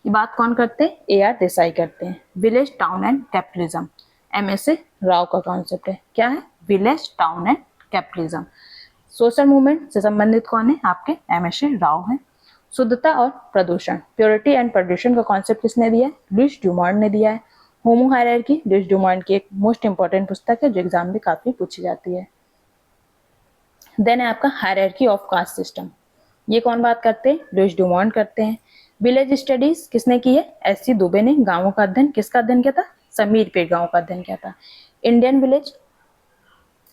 की बात कौन करते हैं? ए.आर. देसाई करते हैं। विलेज टाउन एंड कैपिटलिज्म, एम.एस. राव का कॉन्सेप्ट है। क्या है? Village town and capitalism. Social movement से संबंधित कौन है? आपके एम.एस. राव हैं। शुद्धता और प्रदूषण, प्योरिटी एंड प्रदूषण का कॉन्सेप्ट किसने दिया है? लुइस ड्यूमॉन्ट ने दिया है। होमो हायरार्की, लुइस ड्यूमॉन्ट की एक मोस्ट इंपॉर्टेंट पुस्तक है जो एग्जाम में काफी पूछी जाती है। देन है आपका हायरार्की ऑफ कास्ट सिस्टम, ये कौन बात करते हैं? लुइस ड्यूमॉन्ट करते हैं। विलेज स्टडीज किसने की है? एस.सी. दुबे ने। गांवों का अध्ययन किसका अध्ययन किया था? समीर पेट गांव का अध्ययन किया था। इंडियन विलेज,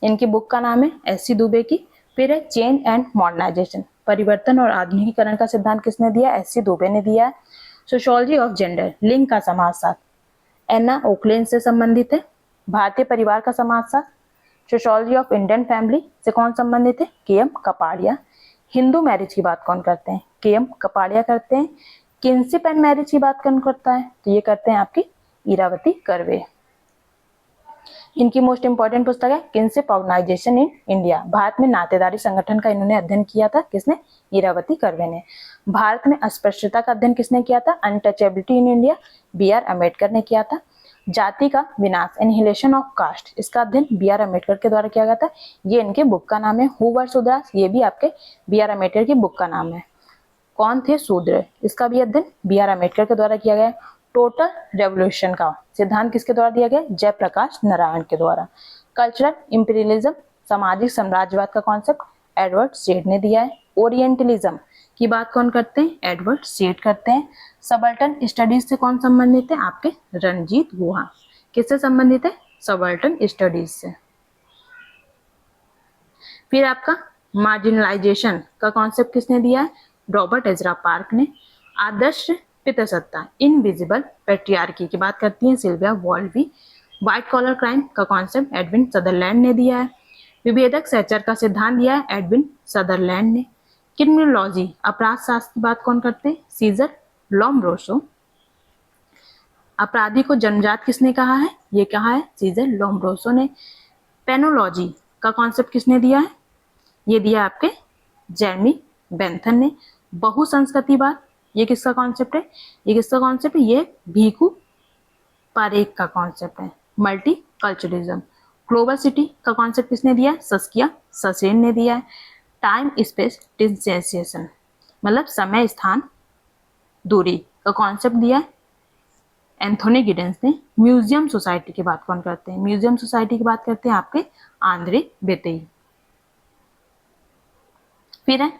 इनकी बुक का नाम है एस.सी. दुबे की। फिर है चेंज एंड मॉडर्नाइजेशन, परिवर्तन और आधुनिकीकरण का सिद्धांत किसने दिया? एस.सी. दुबे ने दिया है। सोशियोलॉजी ऑफ जेंडर, लिंग का समाजशास्त्र, एना ओकलेन से संबंधित है। भारतीय परिवार का समाजशास्त्र, सोशियोलॉजी ऑफ इंडियन फैमिली से कौन संबंधित है? के.एम. कपाड़िया। हिंदू मैरिज की बात कौन करते हैं? के.एम. कपाड़िया करते हैं। किनशिप एंड मैरिज की बात कौन करता है? तो ये करते हैं आपकी इरावती कर्वे। इनकी मोस्ट इंपॉर्टेंट पुस्तक है kinship organisation in India, Bharat में नातेदारी संगठन का इन्होंने अध्ययन किया था। किसने? इरावती कर्वे ने। भारत में अस्पृश्यता का अध्ययन किसने किया था? अनटचेबिलिटी इन इंडिया, बी.आर. अम्बेडकर ने किया था। जाति का विनाश, एनिहिलेशन ऑफ कास्ट, इसका अध्ययन बी.आर. अम्बेडकर के द्वारा किया गया था। ये इनके बुक का नाम है। हु वर शूद्रास, ये भी आपके बी.आर. अम्बेडकर की बुक का नाम है। कौन थे शूद्र, इसका भी अध्ययन बी.आर. अम्बेडकर के द्वारा किया गया। टोटल रेवोल्यूशन का सिद्धांत किसके द्वारा दिया गया? जयप्रकाश नारायण के द्वारा। कल्चरल इंपीरियलिज्म, सामाजिक साम्राज्यवाद का कॉन्सेप्ट एडवर्ड सेड ने दिया है। ओरिएंटलिज्म की बात कौन करते हैं? एडवर्ड सेड करते हैं। सबल्टन स्टडीज से कौन संबंधित है? आपके रणजीत गुहा। किससे संबंधित है? सबल्टन स्टडीज से। फिर आपका मार्जिनलाइजेशन का कॉन्सेप्ट किसने दिया है? रॉबर्ट एजरा पार्क ने। आदर्श पितृसत्ता, इनविजिबल पैट्रियार्की की बात करती है सिल्विया वॉल्वी। व्हाइट कॉलर क्राइम का कॉन्सेप्ट एडविन सदरलैंड ने दिया है। विभेदक सहचर का सिद्धांत दिया है एडविन सदरलैंड ने। क्रिमिनोलॉजी, अपराध शास्त्र की बात कौन करते हैं? Cesare Lombroso. अपराधी को जन्मजात किसने कहा है? ये कहा है सीजर लोम्ब्रोसो ने। पेनोलॉजी का कॉन्सेप्ट किसने दिया है? ये दिया आपके जेरमी बेंथन ने। बहुसंस्कृतिवाद, ये किसका कॉन्सेप्ट है? ये किसका कॉन्सेप्ट है? ये भीखू पारेख का कॉन्सेप्ट है। मल्टी कल्चरलिज्म, ग्लोबल सिटी का कॉन्सेप्ट किसने दिया है? सस्किया ससेन ने दिया है। टाइम स्पेस डिस्टेंसिएशन, मतलब समय स्थान दूरी का कॉन्सेप्ट दिया है एंथोनी गिडेंस ने। म्यूजियम सोसाइटी की बात कौन करते हैं? म्यूजियम सोसाइटी की बात करते हैं आपके आंद्रे बेतेई। फिर है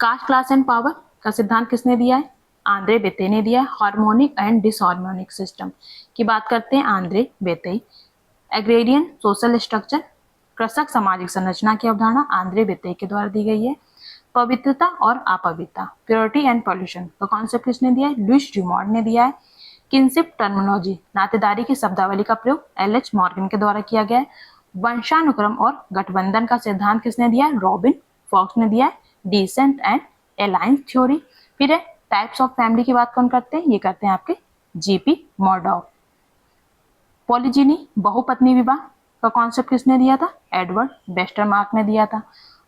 कास्ट क्लास एंड पावर का सिद्धांत किसने दिया है? आंद्रे बेते ने दिया है। हार्मोनिक एंड डिसहार्मोनिक सिस्टम की बात करते हैं आंद्रे बेते। एग्रेरियन सोशल स्ट्रक्चर, कृषक सामाजिक संरचना की अवधारणा आंद्रे बेते के द्वारा दी गई है। पवित्रता और अपवित्रता, प्योरिटी एंड पॉल्यूशन का कॉन्सेप्ट किसने दिया है? लुइस ड्यूमॉन्ट ने दिया है। किनशिप टर्मिनोलॉजी, नातेदारी की शब्दावली का प्रयोग एल.एच. मॉर्गन के द्वारा किया गया है। वंशानुक्रम और गठबंधन का सिद्धांत किसने दिया है? रॉबिन फॉक्स ने दिया है। Descent and alliance theory. फिर है टाइप्स ऑफ फैमिली की बात कौन करते हैं? ये करते हैं आपके जीपी मॉर्डॉक। पॉलीजिनी, बहुपत्नी विवाह का कॉन्सेप्ट किसने दिया था? एडवर्ड वेस्टरमार्क ने दिया था।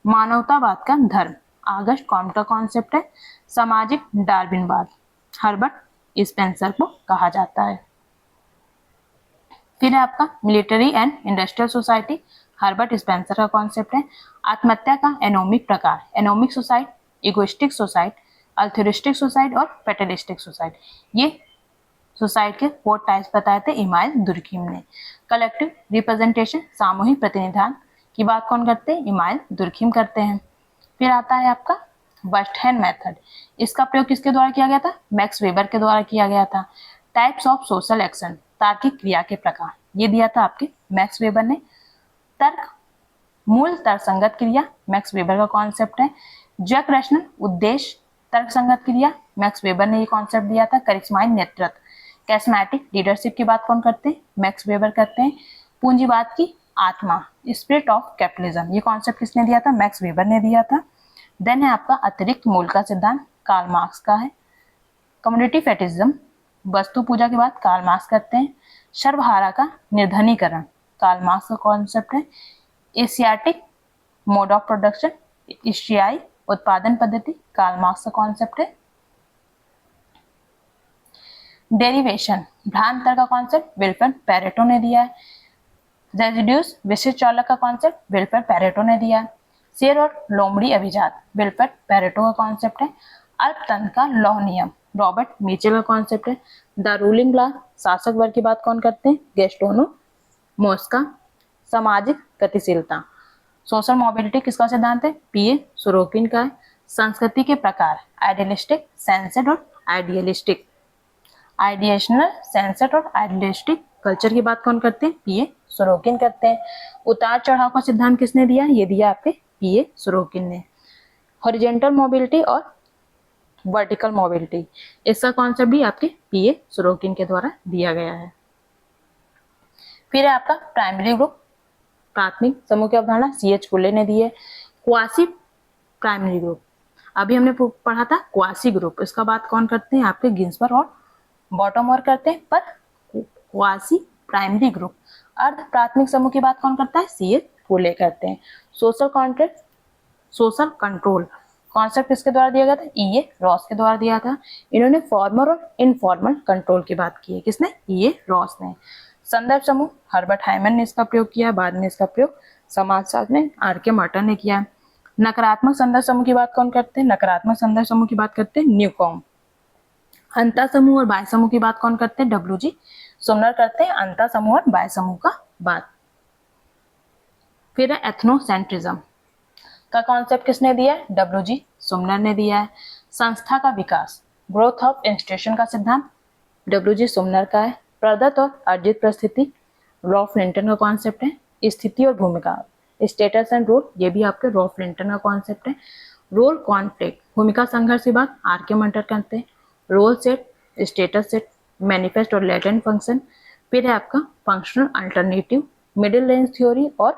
मानवतावाद का धर्म, आगस्ट कॉम्ट का कॉन्सेप्ट है। सामाजिक डार्विनवाद, हर्बर्ट स्पेंसर को कहा जाता है। फिर है आपका military and industrial society, Herbert Spencer का कॉन्सेप्ट है। आत्महत्या का एनोमिक प्रकार, एनोमिक सोसाइट, इगोइस्टिक सोसाइट, अल्थुरिस्टिक सोसाइट और फेटलिस्टिक सोसाइट। ये सोसाइट के 4 टाइप्स बताए थे इमाइल दुर्खिम ने। कलेक्टिव रिप्रेजेंटेशन, सामूहिक प्रतिनिधान की बात कौन करते हैं? इमाइल दुर्खिम करते हैं। फिर आता है आपका वर्स्टहैंड मेथड। इसका प्रयोग किसके द्वारा किया गया था? मैक्स वेबर के द्वारा किया गया था। टाइप्स ऑफ सोशल एक्शन, तार्किक क्रिया के प्रकार, ये दिया था आपके मैक्स वेबर ने। तर्क, मूल तर्कसंगत क्रिया, मैक्स वेबर का कॉन्सेप्ट है। जक रचना, उद्देश्य तर्कसंगत क्रिया, मैक्स वेबर ने ये कॉन्सेप्ट दिया था। करिश्माई नेतृत्व, कैस्मेटिक लीडरशिप की बात कौन करते हैं? मैक्स वेबर करते हैं। पूंजीवाद की आत्मा, स्पिरिट ऑफ कैपिटलिज्म, ये कॉन्सेप्ट किसने दिया था? मैक्स वेबर ने दिया था। देन है आपका अतिरिक्त मूल का सिद्धांत, कार्ल मार्क्स का है। कम्युनिटी फेटिज्म, वस्तु पूजा के बाद कार्ल मार्क्स करते हैं। सर्वहारा का निर्धनीकरण, कार्ल मार्क्स का कॉन्सेप्ट है। एशियाटिक मोड ऑफ प्रोडक्शन, एशियाई उत्पादन पद्धति, कार्ल मार्क्स का कॉन्सेप्ट है। डेरिवेशन, भ्रांतर का कॉन्सेप्ट विल्फ्रेड पैरेटो ने दिया है। रेजिड्यूस, विशिष्ट चालक का कॉन्सेप्ट विल्फ्रेड पैरेटो ने दिया है। शेर और लोमड़ी अभिजात, विल्फ्रेड पैरेटो का कॉन्सेप्ट है। अल्पतंत्र का लौह नियम, रॉबर्ट मिचेल का कॉन्सेप्ट है। द रूलिंग क्लास, शासक वर्ग की बात कौन करते हैं? गैस्टोनो मोस्का। सामाजिक गतिशीलता, सोशल मोबिलिटी किसका सिद्धांत है? पीए सोरोकिन का है। संस्कृति के प्रकार, आइडियलिस्टिक, सेंसर्ड और आइडियलिस्टिक। आइडिएशनल, सेंसर्ड और आइडियलिस्टिक कल्चर की बात कौन करते हैं? पीए सोरोकिन करते हैं। उतार चढ़ाव का सिद्धांत किसने दिया? ये दिया आपके पीए सोरोकिन ने। हॉरिजॉन्टल मोबिलिटी और वर्टिकल मोबिलिटी, इसका कॉन्सेप्ट भी आपके पीए सोरोकिन के द्वारा दिया गया है। फिर है आपका प्राइमरी ग्रुप, प्राथमिक समूह की अवधारणा सीएच कुले ने दी है। क्वासी प्राइमरी ग्रुप, अभी हमने पढ़ा था क्वासी ग्रुप, इसका बात कौन करते हैं? आपके गिन्सबर्ग और बॉटमर करते हैं। पर क्वासी प्राइमरी ग्रुप, अर्ध प्राथमिक समूह की बात कौन करता है? सीएच कुले करते हैं। Social contract, social control concept किसके द्वारा दिया गया था? ईए रॉस के द्वारा दिया था। इन्होंने फॉर्मल और इनफॉर्मल कंट्रोल की बात की है। किसने? ईए रॉस ने। संदर्भ समूह, हर्बर्ट हाइमन ने इसका प्रयोग किया, बाद में इसका प्रयोग समाजशास्त्र में आर के मर्टन ने किया। नकारात्मक संदर्भ समूह की बात कौन करते हैं? नकारात्मक संदर्भ समूह की बात करते हैं न्यूकॉम। अंतर समूह और बाह्य समूह की बात कौन करते हैं? डब्ल्यू.जी. सुमनर करते हैं अंतर समूह और बाह्य समूह का बात। फिर है एथनोसेंट्रिज्म का कॉन्सेप्ट किसने दिया है? डब्ल्यू.जी. सुमनर ने दिया है। संस्था का विकास, ग्रोथ ऑफ इंस्टीट्यूशन का सिद्धांत डब्ल्यू.जी. सुमनर का है। प्रदत्त और अर्जित परिस्थिति, रॉल्फ लिंटन का कॉन्सेप्ट है। स्थिति और भूमिका, स्टेटस एंड रोल, ये भी आपके रॉल्फ लिंटन का कॉन्सेप्ट है। रोल कॉन्फ्लिक्ट, भूमिका संघर्ष की बात आर के मंटर करते हैं। Role set, status set, manifest और लेटेंट फंक्शन। फिर है आपका functional alternative, middle range theory और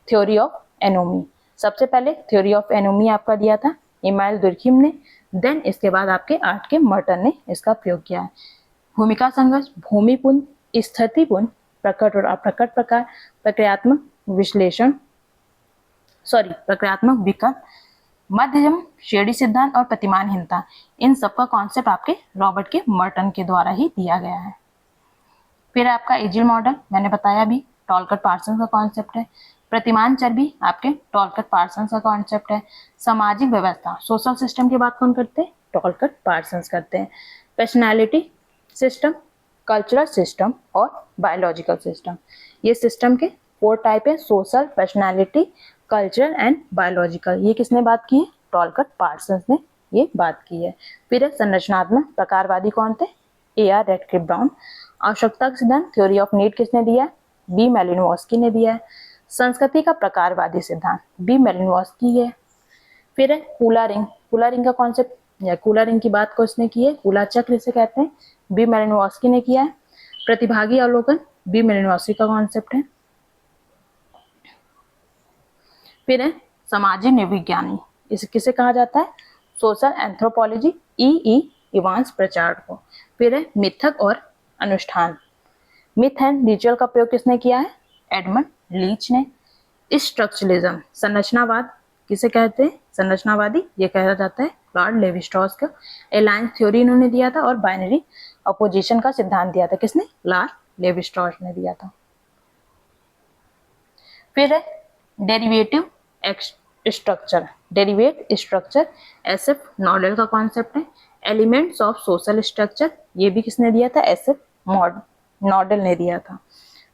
थ्योरी ऑफ एनोमी। सबसे पहले थ्योरी ऑफ एनोमी आपका दिया था इमाइल दुर्खिम ने, देन इसके बाद आपके आर के मर्टन ने इसका प्रयोग किया है। भूमिका संघर्ष, भूमिपूर्ण, स्थितिपूर्ण, प्रकट और अप्रकट प्रकार, प्रक्रियात्मक विश्लेषण, प्रक्रियात्मक विकल्प, मध्यम श्रेणी सिद्धांत और प्रतिमानहीनता, इन सबका कॉन्सेप्ट आपके रॉबर्ट के मर्टन के द्वारा ही दिया गया है। फिर आपका एजिल मॉडल, मैंने बताया भी, टॉलकट पार्सन का कॉन्सेप्ट है। प्रतिमान चर्बी आपके टॉलकट पार्सन का कॉन्सेप्ट है। सामाजिक व्यवस्था, सोशल सिस्टम की बात कौन करते हैं? टॉलकट पार्सन करते हैं। पर्सनैलिटी सिस्टम, कल्चरल सिस्टम और बायोलॉजिकल सिस्टम, ये सिस्टम के 4 टाइप है, social, personality, cultural and biological. ये किसने बात की है? टॉलकट पार्सन ने ये बात की है। फिर संरचनात्मक प्रकारवादी कौन थे? ए.आर. Radcliffe brown. आवश्यकता का सिद्धांत, थ्योरी ऑफ नीड, किसने दिया है? बी. मैलिनोव्स्की ने दिया है। संस्कृति का प्रकारवादी सिद्धांत, बी. मैलिनोव्स्की है। फिर है कूला रिंग, कूला रिंग का कॉन्सेप्ट या कूला रिंग की बात किसने की है? कूला चक्र इसे कहते हैं, बी. मैलिनोव्स्की ने किया है। प्रतिभागी अवलोकन, बी. मैलिनोव्स्की का कॉन्सेप्ट है। फिर है सामाजिक नृविज्ञानी, इसे किसे कहा जाता है? सोशल एंथ्रोपोलॉजी, ई. इवांस प्रचार को। फिर है मिथक और अनुष्ठान, मिथ एंड रिचुअल का प्रयोग किसने किया है? एडमंड लीच ने। स्ट्रक्चरलिज्म, संरचनावाद किसे कहते हैं? संरचनावादी, ये कहा जाता है लॉर्ड लेवी स्ट्रॉस का। अलायंस थ्योरी इन्होंने दिया था और बाइनरी अपोजिशन का सिद्धांत दिया था, किसने? लॉर्ड लेवी स्ट्रॉस ने दिया था। फिर है derivative structure, derivate structure S F Nadel का कॉन्सेप्ट है। एलिमेंट्स ऑफ सोशल स्ट्रक्चर, ये भी किसने दिया था? एसएफ नॉडेल ने दिया था।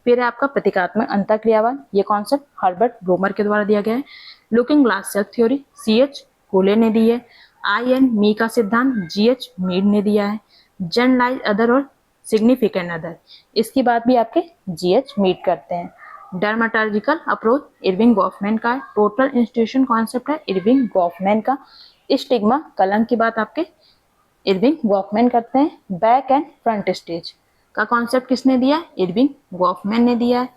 फिर है आपका प्रतीकात्मक अंतःक्रियावाद, ये कॉन्सेप्ट हर्बर्ट ब्रूमर के द्वारा दिया गया है। Looking glass self theory CH कोले ने दी है। आई एंड मी का सिद्धांत GH मीड ने दिया है। जनरलाइज अदर और सिग्निफिकेंट अदर, इसकी बात भी आपके GH मीड करते हैं। डर्माटोलॉजिकल अप्रोच इरविंग गॉफमैन का है। टोटल इंस्टीट्यूशन कॉन्सेप्ट है इरविंग गॉफमैन का। स्टिग्मा कलंक की बात आपके इरविंग गॉफमैन करते हैं। बैक एंड फ्रंट स्टेज का कॉन्सेप्ट किसने दिया है? इरविंग गॉफमैन ने दिया है।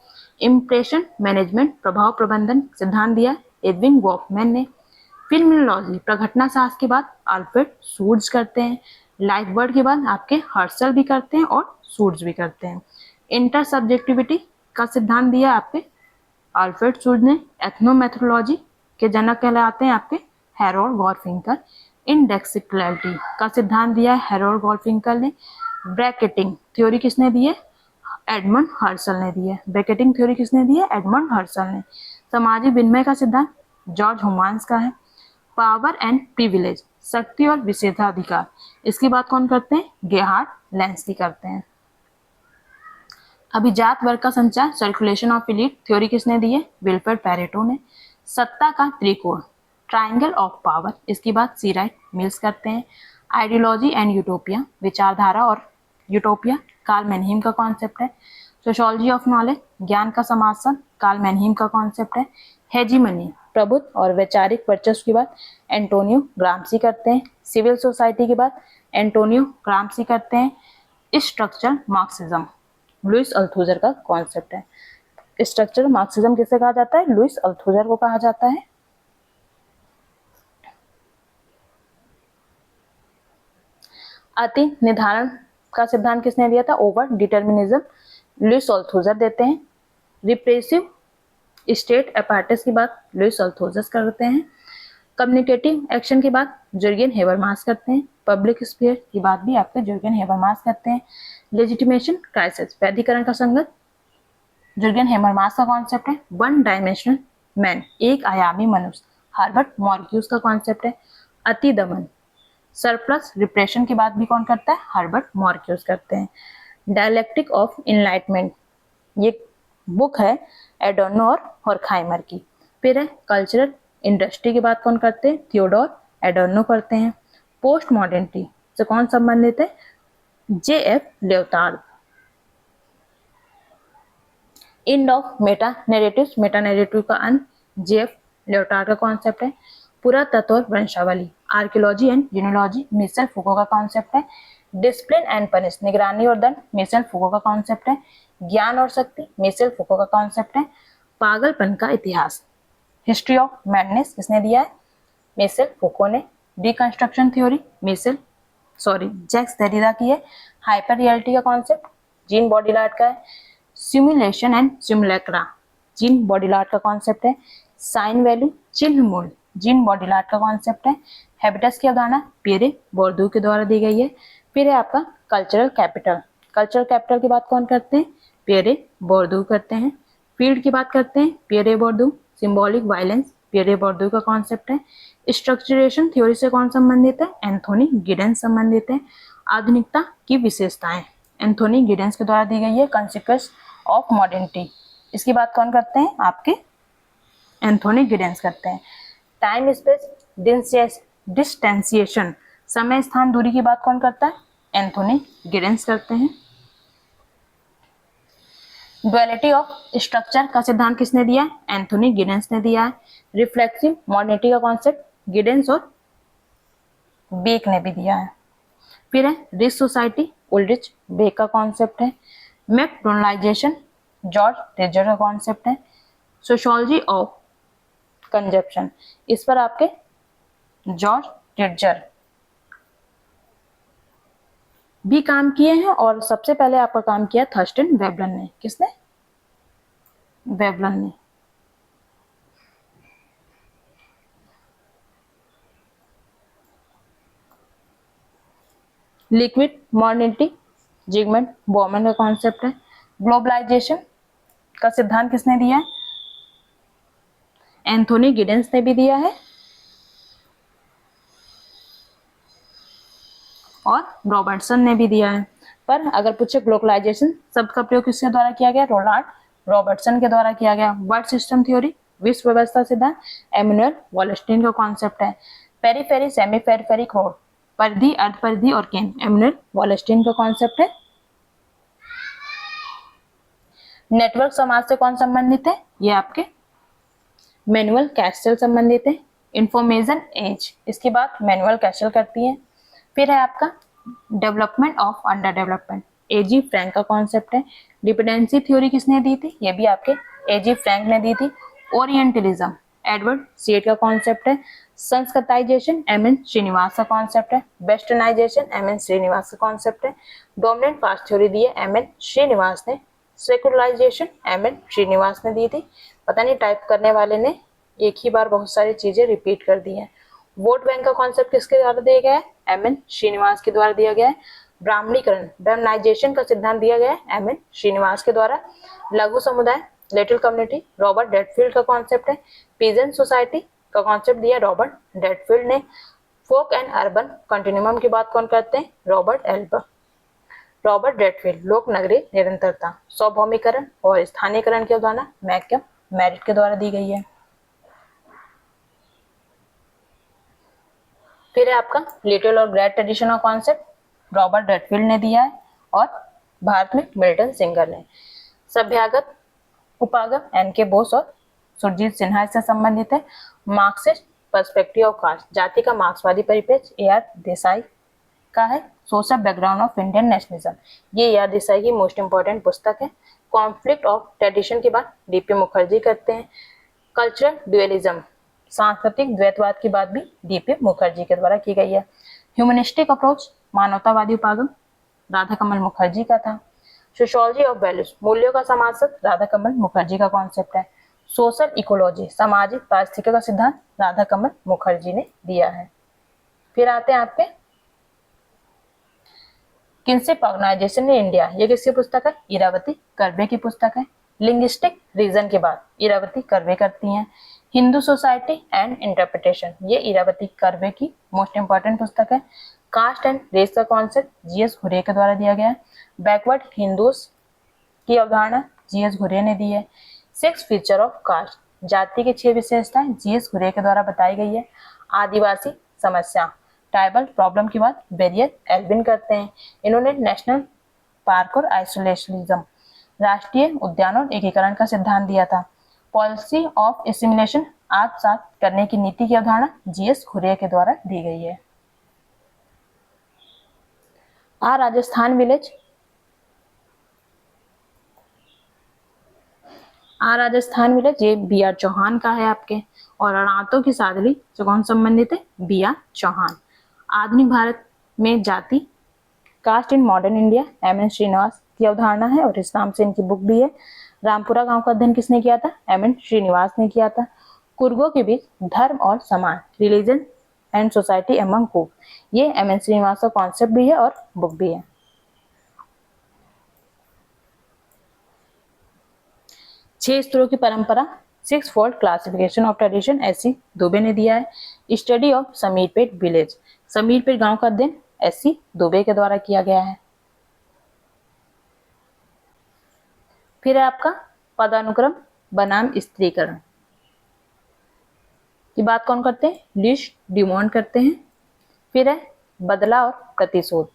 इम्प्रेशन मैनेजमेंट प्रभाव प्रबंधन सिद्धांत दिया इरविंग गॉफमैन ने। फिल्मोलॉजी प्रघटना शास्त्र की बात अल्फ्रेड सूट्ज करते हैं। लाइफ वर्ड की बात आपके हर्सल भी करते हैं और सूट्ज भी करते हैं। इंटर सब्जेक्टिविटी का सिद्धांत दिया आपके अल्फ्रेड सूट्ज ने। एथनोमेथोलॉजी के जनक कहलाते हैं आपके हैरोल्ड गॉरफिंकर। इंडेक्सिकलिटी का सिद्धांत दिया है हैरोल्ड गॉरफिंकर ने। ब्रैकेटिंग थ्योरी किसने दी है? एडमंड हर्सल ने दी है। ब्रैकेटिंग थ्योरी किसने दी है? एडमंड हर्सल ने। सामाजिक विनिमय का सिद्धांत जॉर्ज ह्यूमान्स का है। पावर एंड प्रिविलेज शक्ति और विशेषाधिकार, इसकी बात कौन करते हैं? गेहार्ड लेंस्की करते हैं। अभिजात वर्ग का संचार सर्कुलेशन ऑफ इलीट थ्योरी किसने दी है? विल्फ्रेड पैरेटो ने। सत्ता का त्रिकोण ट्रायंगल ऑफ पावर, इसकी बात सी राइट मिल्स करते हैं। आइडियोलॉजी एंड यूटोपिया विचारधारा और यूटोपिया कार्ल मैनहीम का कॉन्सेप्ट है। सोशियोलॉजी ऑफ नॉलेज ज्ञान का समासन कार्ल मैनहीम का कॉन्सेप्ट है। हेजीमनी प्रभुत्व और वैचारिक वर्चस्व की बात एंटोनियो ग्राम्सी करते हैं। सिविल सोसाइटी की बात एंटोनियो ग्राम्सी करते हैं। स्ट्रक्चर मार्क्सिज्म लुइस अल्थुजर का कॉन्सेप्ट है। स्ट्रक्चर मार्क्सिज्म किसे कहा जाता है? लुइस अल्थुजर को कहा जाता है। अति निर्धारण का सिद्धांत किसने दिया था? ओवर डिटर्मिनिज्म लुइस अल्थुजर देते हैं। रिप्रेसिव स्टेट अपैरेटस की बात लुइस अल्थुजर करते हैं। कम्युनिकेटिव एक्शन की बात जुर्गेन हेबरमास करते हैं। पब्लिक स्फीयर की बात भी आपके जुर्गेन हेबरमास करते हैं। लेजिटिमेशन क्राइसिस वैधिकरण का संगत जुर्गेन हेबरमास का कॉन्सेप्ट है। वन डायमेंशनल मैन एक आयामी मनुष्य हार्बर्ट मॉर्क्यूस का कॉन्सेप्ट है। अति दमन सरप्लस रिप्रेशन की बात भी कौन करता है? हार्बर्ट मॉर्क्यूस करते हैं। डायलेक्टिक ऑफ इनलाइटमेंट ये बुक है एडोर्नो और हॉर्खहाइमर की। फिर है कल्चरल इंडस्ट्री की बात कौन करते हैं? थियोडोर एडोर्नो करते हैं। पोस्ट मॉडर्निटी से कौन संबंधित है? JF Lyotard. End of meta narrative का अंत JF लेवतार्ड का कॉन्सेप्ट है। पुरातत्व और वंशावली आर्कियोलॉजी एंड जीनोलॉजी मिशेल फुको का कॉन्सेप्ट है। डिसिप्लिन एंड पनिश निगरानी और दंड मिशेल फुको का कॉन्सेप्ट है। ज्ञान और शक्ति मिशेल फुको का कॉन्सेप्ट है। पागलपन का इतिहास हिस्ट्री ऑफ मैडनेस किसने दिया है? मिशेल फुको ने। डिकंस्ट्रक्शन थ्योरी जैक्स देरिडा की है। हाइपर रियलिटी का कॉन्सेप्ट जीन बॉडिलार्ड का है। सिमुलेशन एंड सिमुलेक्रा जीन बॉडिलार्ड का कॉन्सेप्ट है। साइन वैल्यू चिन्ह मूल जीन बॉडिलार्ड का कॉन्सेप्ट है। हैबिटस की अवधारणा पियरे बोर्दू के द्वारा दी गई है। फिर है आपका कल्चरल कैपिटल की बात कौन करते हैं? पियरे बोर्दू करते हैं। फील्ड की बात करते हैं Pierre Bourdieu. Symbolic violence Pierre Bourdieu का कॉन्सेप्ट है। स्ट्रक्चरेशन थ्योरी से कौन संबंधित है? एंथोनी गिडेंस संबंधित है। आधुनिकता की विशेषताएं एंथोनी गिडेंस के द्वारा दी गई है। कॉन्सिक्वेंस ऑफ मॉडर्निटी इसकी बात कौन करते हैं? आपके एंथोनी गिडेंस करते हैं। टाइम स्पेस डिस्टेंसिएशन समय स्थान दूरी की बात कौन करता है? एंथोनी गिडेंस करते हैं। डुअलिटी ऑफ स्ट्रक्चर का सिद्धांत किसने दिया है? एंथोनी गिडेंस ने दिया है। रिफ्लेक्सिव मॉडर्निटी का कॉन्सेप्ट गिडेंस और बेक ने भी दिया है। फिर है रिच सोसाइटी उल्ड्रिच बेक का कॉन्सेप्ट है। मैकडोनलाइजेशन जॉर्ज टेजर का कॉन्सेप्ट है। सोशियोलॉजी ऑफ कंजप्शन इस पर आपके जॉर्ज टेजर भी काम किए हैं और सबसे पहले आपका काम किया थर्स्टन वेबलन ने। किसने? वेबलन ने। लिक्विड मॉडर्निटी जिगमंड बॉमन का कॉन्सेप्ट है। ग्लोबलाइजेशन का सिद्धांत किसने दिया है? एंथोनी गिडेंस ने भी दिया है और रॉबर्टसन ने भी दिया है। पर अगर पूछे ग्लोबलाइजेशन शब्द का प्रयोग किसके द्वारा किया गया, रोनाल्ड रॉबर्टसन के द्वारा किया गया। वर्ल्ड सिस्टम थ्योरी, विश्व व्यवस्था सिद्धांत, एमैनुअल वॉलस्टीन का कॉन्सेप्ट है। पेरीफेरी, सेमी पेरीफेरिक रोड, परिधि, अर्ध परिधि और केंद्र, एमैनुअल वॉलस्टीन का कॉन्सेप्ट है। नेटवर्क समाज से कौन संबंधित है, ये आपके मैनुअल कैस्टल संबंधित है। इंफॉर्मेशन एज, इसकी बात मैनुअल कैस्टल करती है। फिर है आपका development of under development, AG Frank का कॉन्सेप्ट है। डिपेंडेंसी थ्योरी किसने दी थी, ये भी आपके एजी फ्रैंक ने दी थी। ओरिएंटलिज्म, एडवर्ड सेड का कॉन्सेप्ट है। संस्कृताइजेशन, एमएन श्रीनिवास का कॉन्सेप्ट है। वेस्टर्नाइजेशन, एमएन श्रीनिवास का कॉन्सेप्ट है। डोमिनेंट पास्ट थ्योरी दी है एमएन श्रीनिवास ने। सेकुलराइजेशन, एमएन श्रीनिवास ने दी थी। पता नहीं टाइप करने वाले ने एक ही बार बहुत सारी चीजें रिपीट कर दी हैं। वोट बैंक का कॉन्सेप्ट किसके द्वारा दिया गया है, एमएन श्रीनिवास के द्वारा दिया गया है। ब्राह्मणीकरण, ब्राह्मणाइजेशन का सिद्धांत दिया गया है एमएन श्रीनिवास के द्वारा। लघु समुदाय, लिटिल कम्युनिटी, रॉबर्ट डेडफील्ड का कॉन्सेप्ट है। पीजेंट सोसाइटी का कॉन्सेप्ट दिया रॉबर्ट डेडफील्ड ने। फोक एंड अर्बन कंटिन्यूम की बात कौन करते हैं, रॉबर्ट डेडफील्ड। लोक नगरीय निरंतरता, सार्वभौमिकरण और स्थानीयकरण की अवधारणा मैकम मेरिट के द्वारा दी गई है। फिर है आपका लिटिल और great tradition of concept, Robert Redfield ने दिया है और भारत में मिल्टन सिंगर ने। सभ्यागत उपागम, एन के बोस और सुरजीत सिन्हा इससे संबंधित है। मार्क्सिस्ट पर्सपेक्टिव ऑफ कास्ट, जाति का मार्क्सवादी परिप्रेक्ष्य, ए आर देसाई का है। Social background of Indian nationalism, ये ए आर देसाई की मोस्ट इंपॉर्टेंट पुस्तक है। कॉन्फ्लिक्ट ऑफ ट्रेडिशन की बात डीपी मुखर्जी करते हैं। कल्चरल ड्यूअलिज्म, सांस्कृतिक द्वैतवाद की बात भी डीपी मुखर्जी के द्वारा की गई है। ह्यूमनिस्टिक अप्रोच, मानवतावादी उपागम, राधा कमल मुखर्जी का था। सोशियोलॉजी ऑफ वैल्यूज, मूल्यों का समाजशास्त्र, राधा कमल मुखर्जी का कॉन्सेप्ट है। सोशल इकोलॉजी, सामाजिक पारिस्थितिकी का सिद्धांत, राधा कमल मुखर्जी ने दिया है। फिर आते हैं आपके किनशिप ऑर्गेनाइजेशन इन इंडिया, ये किसकी पुस्तक है, इरावती कर्वे की पुस्तक है। लिंग्विस्टिक रीजन के बाद इरावती कर्वे करती हैं। हिंदू सोसाइटी एंड इंटरप्रिटेशन, ये इरावती कर्वे की मोस्ट इंपॉर्टेंट पुस्तक है। कास्ट एंड रेस का कॉन्सेप्ट जीएस घुरे के द्वारा दिया गया है। बैकवर्ड हिंदूज की अवधारणा जीएस घुरे ने दी है। 6 फीचर ऑफ कास्ट, जाति की 6 विशेषताएं जीएस घुरे के द्वारा बताई गई है। आदिवासी समस्या, ट्राइबल प्रॉब्लम की बात बैरियर एल्विन करते हैं। इन्होंने नेशनल पार्क और आइसोलेशनिज्म, राष्ट्रीय उद्यान और एकीकरण का सिद्धांत दिया था। पॉलिसी ऑफ एसिमिलेशन, आत्मसात करने की नीति की अवधारणा जीएस घुरे के द्वारा दी गई है। राजस्थान विलेज, राजस्थान विलेज ये बी आर चौहान का है आपके। और अड़ातों की सादगी से कौन संबंधित है, बी आर चौहान। आधुनिक भारत में जाति, caste in modern India, M N Srinivas की अवधारणा है और इस नाम से इनकी बुक भी है। रामपुरा गांव का अध्ययन किसने किया था, एम एन श्रीनिवास ने किया था। कुर्गों के बीच धर्म और समाज, religion and society among cook, ये एम एन श्रीनिवास का कॉन्सेप्ट भी है और बुक भी है। 6 स्तरों की परंपरा, 6 fold classification of tradition, SC Dubey ने दिया है। Study of Samirpet village, Samirpet गांव का अध्ययन एससी दुबे के द्वारा किया गया है। फिर है आपका पदानुक्रम बनाम स्त्रीकरण की बात कौन करते हैं, लिश डिमोंड करते हैं। फिर है बदला और प्रतिशोध,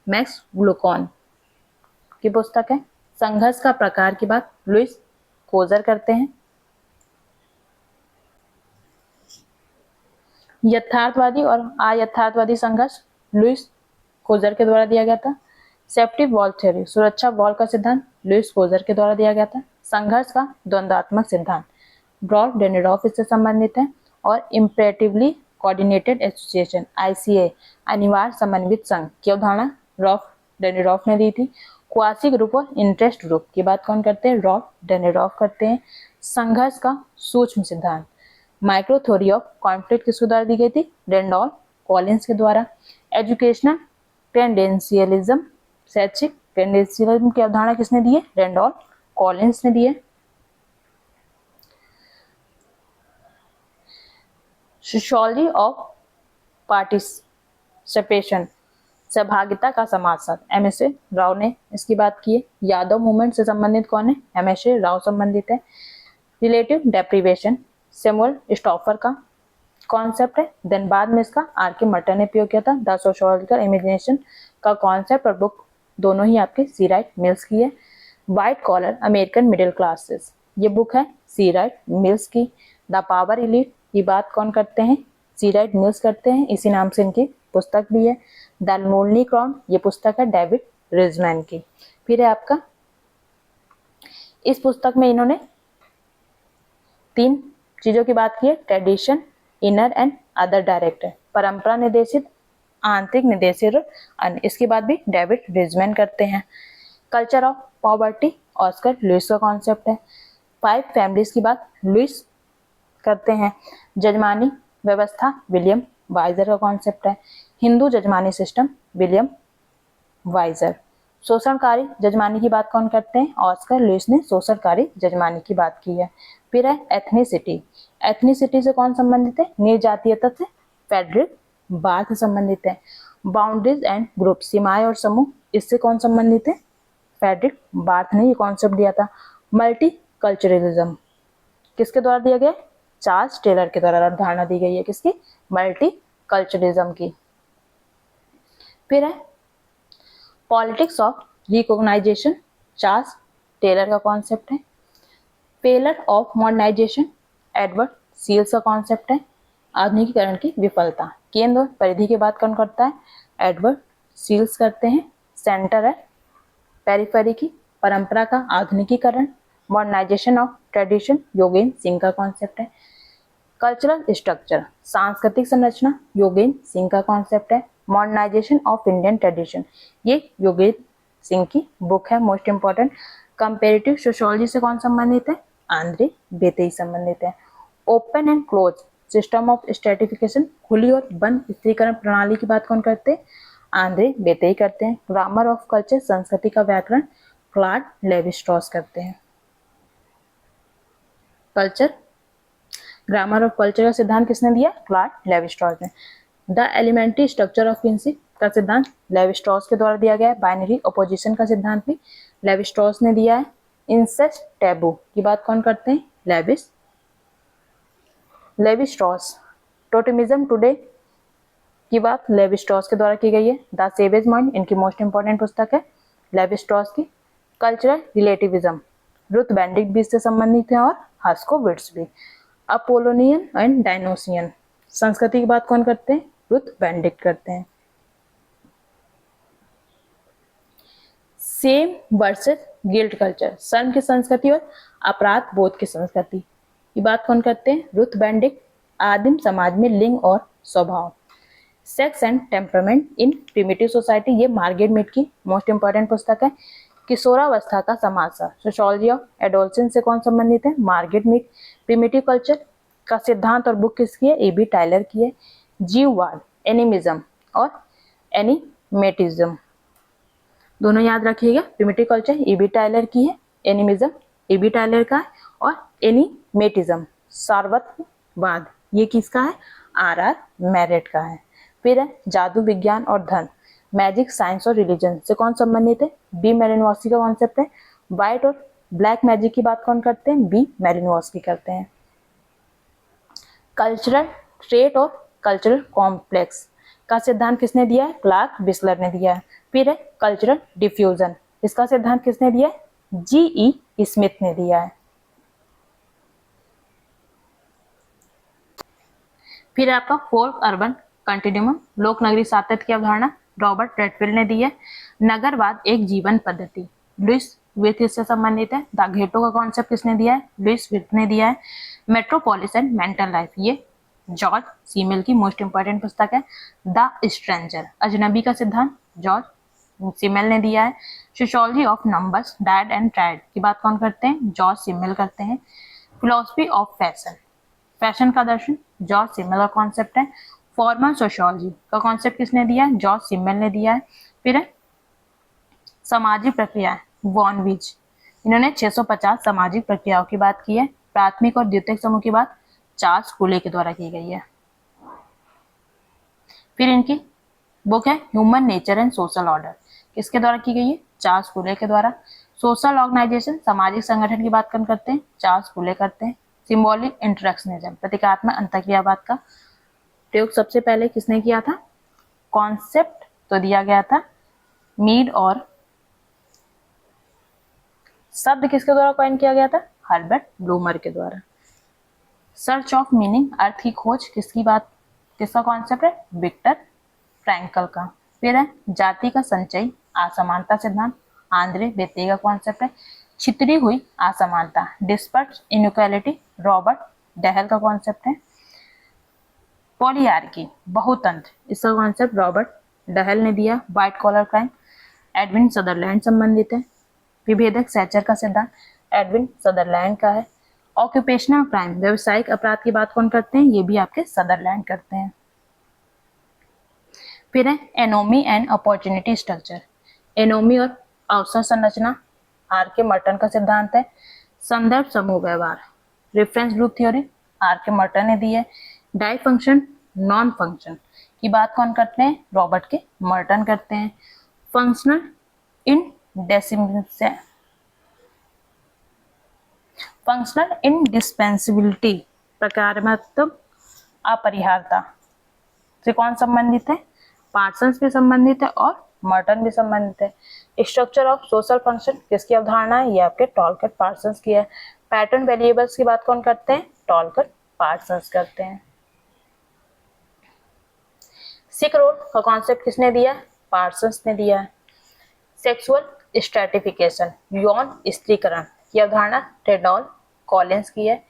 मैक्स ग्लूकॉन की पुस्तक है। संघर्ष का प्रकार की बात लुइस कोजर करते हैं। यथार्थवादी और अयथार्थवादी संघर्ष लुइस कोजर के द्वारा दिया गया था। सेफ्टी वॉल थ्योरी, सुरक्षा वॉल का सिद्धांत लुइस कोजर के द्वारा दिया गया था। संघर्ष का द्वंद्वात्मक सिद्धांत ब्रॉड डेनिरोफ इससे संबंधित है। और इम्परेटिवली कोऑर्डिनेटेड एसोसिएशन, आईसीए, अनिवार्य समन्वित संघ की अवधारणा रॉफ डेनिरोफ ने दी थी। क्वासी ग्रुप और इंटरेस्ट ग्रुप की बात कौन करते हैं, रॉफ डेनिरोफ करते हैं। संघर्ष का सूक्ष्म सिद्धांत माइक्रो थ्योरी ऑफ कॉन्फ्लिक्ट किसके द्वारा दी गई थी, रेंडॉल्फ कॉलिंस के द्वारा। एजुकेशनल टेंडेंशियलिज्म, शैक्षिक टेंडेंशियलिज्म की अवधारणा किसने दी है, रेंडॉल्फ कॉलिंस ने दी है। सोशियोलॉजी ऑफ पार्टिसिपेशन, सहभागिता का समाजशास्त्र, एम एस राव ने इसकी बात की है। यादव मूवमेंट से संबंधित कौन है, एम एस राव संबंधित है। रिलेटिव डेप्रीवेशन सैमुअल स्टॉफर का कॉन्सेप्ट है। देन बाद में इसका आर के मटर ने प्रयोग किया था। द सोशियोलॉजिकल इमेजिनेशन का कॉन्सेप्ट और बुक दोनों ही आपके सी राइट मिल्स की है। White collar American middle classes, ये बुक है सी राइट मिल्स की। द पावर इलीट, ये बात कौन करते हैं, सी राइट मिल्स करते हैं, इसी नाम से इनकी पुस्तक भी है। द लोनली क्राउन, ये पुस्तक है डेविड रिजमैन की। फिर है आपका, इस पुस्तक में इन्होंने 3 चीजों की बात की है, tradition, inner and other direct, परंपरा निर्देशित, आंतरिक निर्देशित और अन्य, इसकी बात भी डेविड रिजमैन करते हैं। Culture of poverty Oscar Lewis का कॉन्सेप्ट है। 5 फैमिलीज की बात लुइस करते हैं। जजमानी व्यवस्था विलियम वाइजर का कॉन्सेप्ट है। Hindu jajmani system William Wiser. शोषणकारी जजमानी की बात कौन करते हैं, ऑस्कर लुइस ने शोषणकारी जजमानी की बात की है। फिर है एथनिसिटी, एथनिसिटी से कौन संबंधित है, निर्जातीयता से फेडरिक बार्थ संबंधित है। बाउंड्रीज एंड ग्रुप, सीमाएं और समूह, इससे कौन संबंधित है, फेडरिक बार्थ ने ये कॉन्सेप्ट दिया था। मल्टी कल्चरलिज्म किसके द्वारा दिया गया, चार्ल्स टेलर के द्वारा धारणा दी गई है, किसकी, मल्टी कल्चरलिज्म की। फिर है politics of recognition, Charles Taylor का कॉन्सेप्ट है। Failure of modernization, Edward Shils का कॉन्सेप्ट है। आधुनिकीकरण की विफलता, केंद्र और परिधि की बात कौन करता है, एडवर्ड सील्स करते हैं। सेंटर है पेरिफेरी की, परंपरा का आधुनिकीकरण, modernization of tradition, Yogendra Singh का कॉन्सेप्ट है। कल्चरल स्ट्रक्चर, सांस्कृतिक संरचना, योगेंद्र सिंह का कॉन्सेप्ट है। मॉडर्नाइजेशन ऑफ इंडियन ट्रेडिशन, ये योगेंद्र सिंह की बुक है, मोस्ट इंपॉर्टेंट। कंपेरेटिव सोशियोलॉजी से कौन संबंधित है, आंद्रे बेतेई संबंधित है। Open and close system of stratification, खुली और बंद स्त्रीकरण प्रणाली की बात कौन करते हैं, आंद्रे बेतेई करते हैं। ग्रामर ऑफ कल्चर, संस्कृति का व्याकरण, क्लॉड लेवी-स्ट्रॉस करते हैं। कल्चर, ग्रामर ऑफ कल्चर का सिद्धांत किसने दिया, क्लॉड लेवी-स्ट्रॉस ने। The elementary structure of kinship का सिद्धांत लेवी-स्ट्रॉस के द्वारा दिया गया है। बाइनरी अपोजिशन का सिद्धांत भी लेवी-स्ट्रॉस ने दिया है। इंसेस्ट टैबू की बात कौन करते हैं, लेवी-स्ट्रॉस। टोटेमिज्म टुडे की बात लेवी-स्ट्रॉस के द्वारा की गई है। द सेवेज माइंड इनकी मोस्ट इंपॉर्टेंट पुस्तक है लेवी-स्ट्रॉस की। कल्चरल रिलेटिविज्म, रुथ बेंडिक्ट भी इससे संबंधित है और हास्कोविट्ज भी। अपोलोनियन एंड डायनोसियन, संस्कृति की बात कौन करते हैं, रुथ बेंडिक्ट करते हैं। सेम वर्सेस गिल्ट कल्चर, शर्म की संस्कृति और अपराध बोध की संस्कृति की बात कौन करते हैं, रुथ बेंडिक्ट। आदिम समाज में लिंग और स्वभाव, sex and temperament in primitive society, ये मार्गरेट मीड की मोस्ट इंपॉर्टेंट पुस्तक है। किशोरावस्था का समाजशास्त्र, सोशियोलॉजी ऑफ एडोलसेंस से कौन संबंधित है, मार्गरेट मीड। प्रिमिटिव कल्चर का सिद्धांत और बुक किसकी है, ए.बी. टायलर की है। जीववाद, एनिमिज्म और एनिमेटिज्म दोनों याद रखिएगा। Primitive culture AB. टायलर की है, एनिमिज्म ए.बी. टायलर का है और एनिमेटिज्म सार्वत्ववाद ये किसका है, आर.आर. मैरेट का है। फिर है जादू, विज्ञान और धन, मैजिक, साइंस और रिलीजन से कौन संबंधित है, बी. मैलिनोव्स्की का कॉन्सेप्ट है। व्हाइट और ब्लैक मैजिक की बात कौन करते हैं, बी. मैलिनोव्स्की करते हैं। कल्चरल ट्रेट और कल्चरल कॉम्प्लेक्स का सिद्धांत किसने दिया है, क्लार्क बिस्लर ने दिया है। फिर है कल्चरल डिफ्यूजन, इसका सिद्धांत किसने दिया है, जी.ई. स्मिथ ने दिया है। फिर आपका फोर्थ अर्बन कंटिन्यूम, लोक नगरी सातत्य की अवधारणा, रॉबर्ट रेडफील्ड ने दी है। नगरवाद एक जीवन पद्धति, लुइस विर्थ इससे संबंधित है। द घेटो का कॉन्सेप्ट किसने दिया है, लुइस विर्थ ने दिया है। मेट्रोपोलिस एंड मेंटल लाइफ, ये जॉर्ज सीमेल की मोस्ट इंपॉर्टेंट पुस्तक है। द स्ट्रेंजर, अजनबी का सिद्धांत, जॉर्ज सीमेल ने दिया है। Sociology of numbers, dyad and triad की बात कौन करते हैं, जॉर्ज सीमेल करते हैं। फिलॉसफी ऑफ फैशन, फैशन का दर्शन, जॉर्ज सीमेल का कॉन्सेप्ट है। फॉर्मल सोशियोलॉजी का कॉन्सेप्ट किसने दिया है, जॉर्ज सीमेल ने दिया है। फिर है सामाजिक प्रक्रिया, वॉन विच, इन्होंने 650 सामाजिक प्रक्रियाओं की बात की है। प्राथमिक और द्वितीयक समूह की बात चार्ल्स कूले के द्वारा की गई है। फिर इनकी बुक है human nature and social order, किसके द्वारा की गई है? चार्ल्स फूले के द्वारा। सोशल ऑर्गेनाइजेशन, सामाजिक संगठन की बात कौन करते हैं? चार्ल्स फूले करते हैं। सिंबॉलिक इंटरेक्शनिज्म, प्रतीकात्मक अंतःक्रियावाद का प्रयोग सबसे पहले किसने किया था? कॉन्सेप्ट तो दिया गया था मीड, और शब्द किसके द्वारा कॉइन किया गया था? हर्बर्ट ब्लूमर के द्वारा। सर्च ऑफ मीनिंग, अर्थ की खोज, किसका कॉन्सेप्ट है? विक्टर फ्रैंकल का। फिर है जाति का संचय असमानता सिद्धांत, आंद्रे बेते का कॉन्सेप्ट है। छितरी हुई असमानता, डिस्पर्स इनइक्वालिटी, रॉबर्ट डहल का कॉन्सेप्ट है। पॉलीआर्की, बहुतंत्र, इसका कॉन्सेप्ट रॉबर्ट डहल ने दिया। White collar crime, Edwin Sutherland संबंधित है। विभेदक सैचर का सिद्धांत एडविन सदरलैंड का है। ऑक्यूपेशनल क्राइम, व्यवसायिक अपराध की बात कौन करते हैं? ये भी आपके सदरलैंड करते हैं। फिर है anomie and opportunity structure, anomie और अवसर संरचना, आर के मर्टन का सिद्धांत है। संदर्भ समूह व्यवहार, रेफरेंस ग्रुप थ्योरी, आर के मर्टन ने दी है। डाई फंक्शन नॉन फंक्शन की बात कौन करते हैं? रॉबर्ट के मर्टन करते हैं। फंक्शनल इंडिस्पेंसिबिलिटी, प्रकारात्मक अपरिहार्यता से कौन संबंधित है? पार्सन्स भी संबंधित है और मर्टन भी संबंधित है। स्ट्रक्चर ऑफ सोशल फंक्शन किसकी अवधारणा है? ये आपके टॉलकट पार्सन्स की है। पैटर्न वेरिएबल्स की बात कौन करते हैं? टॉलकट पार्सन्स करते हैं। सिक रोल का कॉन्सेप्ट किसने दिया? पार्सन्स ने दिया है। सेक्सुअल स्ट्रैटिफिकेशन, यौन स्त्रीकरण की अवधारणा टेडॉल कॉलिंस की है।